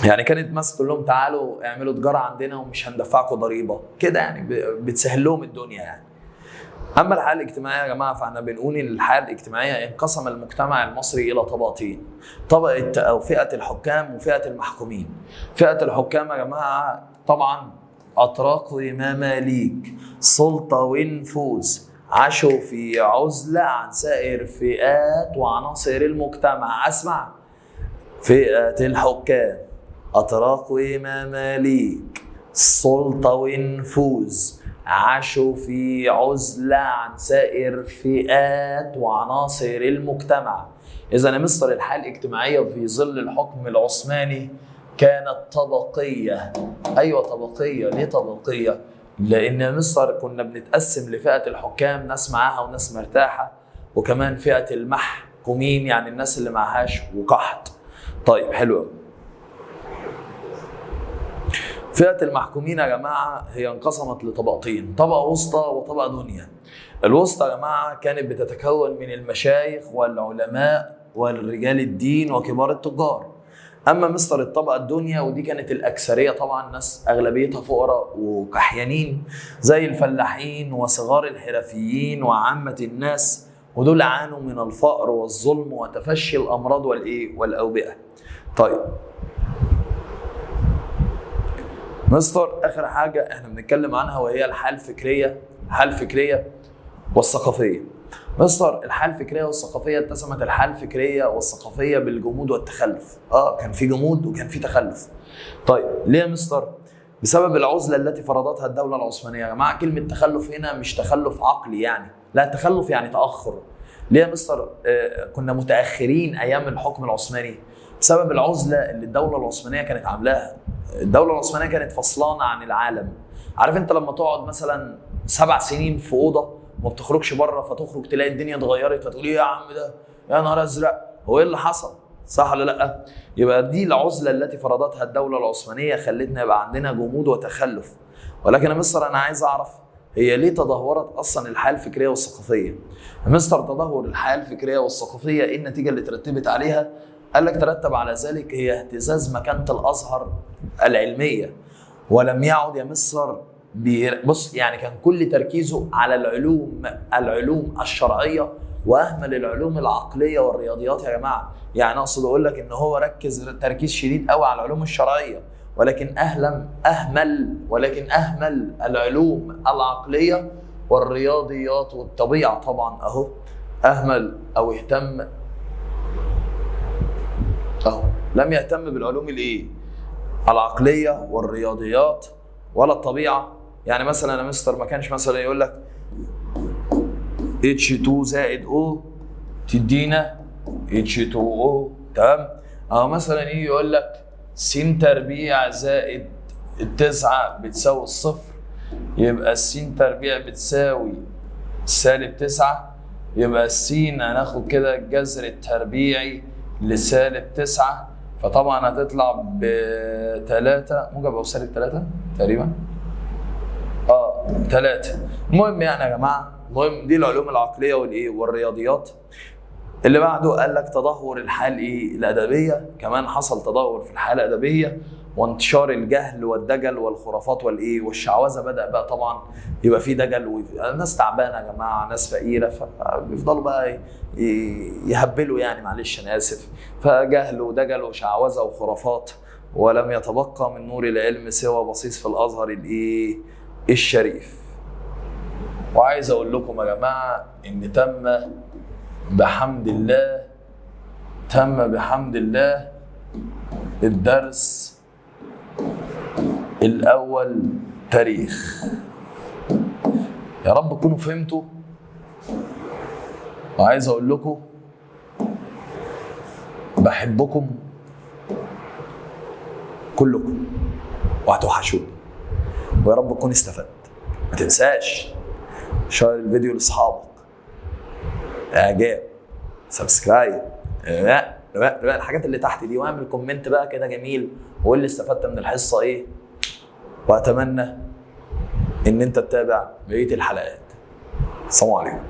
يعني كانت مثلا تقول لهم تعالوا اعملوا تجاره عندنا ومش هندفعكم ضريبه كده، يعني بتسهل لهم الدنيا يعني. اما الحياه الاجتماعيه يا جماعه فاحنا بنقول ان الحياه الاجتماعيه انقسم المجتمع المصري الى طبقتين، طبقه او فئه الحكام وفئه المحكومين. فئه الحكام يا جماعه طبعا اتراك ومماليك، سلطه ونفوذ، عاشوا في عزله عن سائر فئات وعناصر المجتمع. اسمع، فئه الحكام اتراك ومماليك، سلطه ونفوذ، عاشوا في عزلة عن سائر فئات وعناصر المجتمع. إذا يا مستر الحالة الاجتماعية في ظل الحكم العثماني كانت طبقية. أيوة طبقية. ليه طبقية؟ لأن يا مستر كنا بنتقسم لفئة الحكام، ناس معاها وناس مرتاحة، وكمان فئة المحكومين يعني الناس اللي معهاش وقحط. طيب حلو. فئة المحكومين يا جماعة هي انقسمت لطبقتين، طبقة وسطى وطبقة دنيا. الوسطى يا جماعة كانت بتتكون من المشايخ والعلماء والرجال الدين وكبار التجار. أما مستر الطبقة الدنيا ودي كانت الأكثرية طبعا، ناس أغلبيتها فقراء وكحيانين زي الفلاحين وصغار الحرفيين وعامة الناس، ودول عانوا من الفقر والظلم وتفشي الأمراض والأوبئة. طيب مستر اخر حاجه احنا بنتكلم عنها وهي الحاله الفكريه والثقافيه. مستر الحاله الفكريه والثقافيه اتسمت الحاله الفكريه والثقافيه بالجمود والتخلف. كان في جمود وكان في تخلف. طيب ليه يا مستر؟ بسبب العزله التي فرضتها الدوله العثمانيه. يا جماعه كلمه تخلف هنا مش تخلف عقلي يعني، لا، تخلف يعني تاخر. ليه يا مستر كنا متاخرين ايام الحكم العثماني؟ بسبب العزله اللي الدوله العثمانيه كانت عاملاها. الدوله العثمانيه كانت فصلانه عن العالم. عارف انت لما تقعد مثلا 7 سنين في اوضه وما بتخرجش بره، فتخرج تلاقي الدنيا اتغيرت، فتقول ايه يا عم ده، يا نهار ازرق، هو ايه اللي حصل؟ صح ولا لا؟ يبقى دي العزله التي فرضتها الدوله العثمانيه خلتنا يبقى عندنا جمود وتخلف. ولكن يا مستر انا عايز اعرف هي ليه تدهورت اصلا الحياه الفكريه والثقافيه؟ يا مستر تدهور الحياه الفكريه والثقافيه ايه النتيجه اللي ترتبت عليها؟ قال لك ترتب على ذلك هي اهتزاز مكانة الازهر العلميه، ولم يعد يا مصر بص يعني كان كل تركيزه على العلوم الشرعيه، واهمل العلوم العقليه والرياضيات يا جماعه. يعني اقصد اقول لك ان هو ركز تركيز شديد قوي على العلوم الشرعيه، ولكن اهمل العلوم العقليه والرياضيات والطبيعه طبعا. اهو اهمل او اهتم لم يهتم بالعلوم العقليه والرياضيات ولا الطبيعه. يعني مثلا يا مستر ما كانش مثلا يقول لك H2 زائد O تدينا H2O، تمام؟ او مثلا يجي يقول لك س تربيع زائد 9 بتساوي 0، يبقى الس تربيع بتساوي -9، يبقى الس هناخد كده الجذر التربيعي لسالب 9، فطبعا هتطلع ب3 موجب او سالب 3 تقريبا. 3. المهم يعني يا جماعه، المهم دي العلوم العقليه والايه والرياضيات. اللي بعده قال لك تدهور الحال الادبيه، كمان حصل تدهور في الحاله الادبيه وانتشار الجهل والدجل والخرافات والشعوذه. بدا بقى طبعا يبقى في دجل ناس تعبانه يا جماعه، ناس فقيره، فبيفضلوا بقى يهبلوا يعني، معلش انا اسف، فجهل ودجل وشعوذه وخرافات، ولم يتبقى من نور العلم سوى بصيص في الازهر الشريف. وعايز اقول لكم يا جماعه ان تم بحمد الله الدرس الأول تاريخ. يا رب تكونوا فهمتوا. وعايز أقول لكم بحبكم كلكم وهتوحشوني، ويا رب تكون استفدت. ما تنساش شير الفيديو لاصحابك، اعجاب، سبسكرايب، الحاجات اللي تحت دي، واعمل كومنت بقى كده جميل وقول لي استفدت من الحصه ايه. واتمنى ان انت تتابع بقيه الحلقات. السلام عليكم.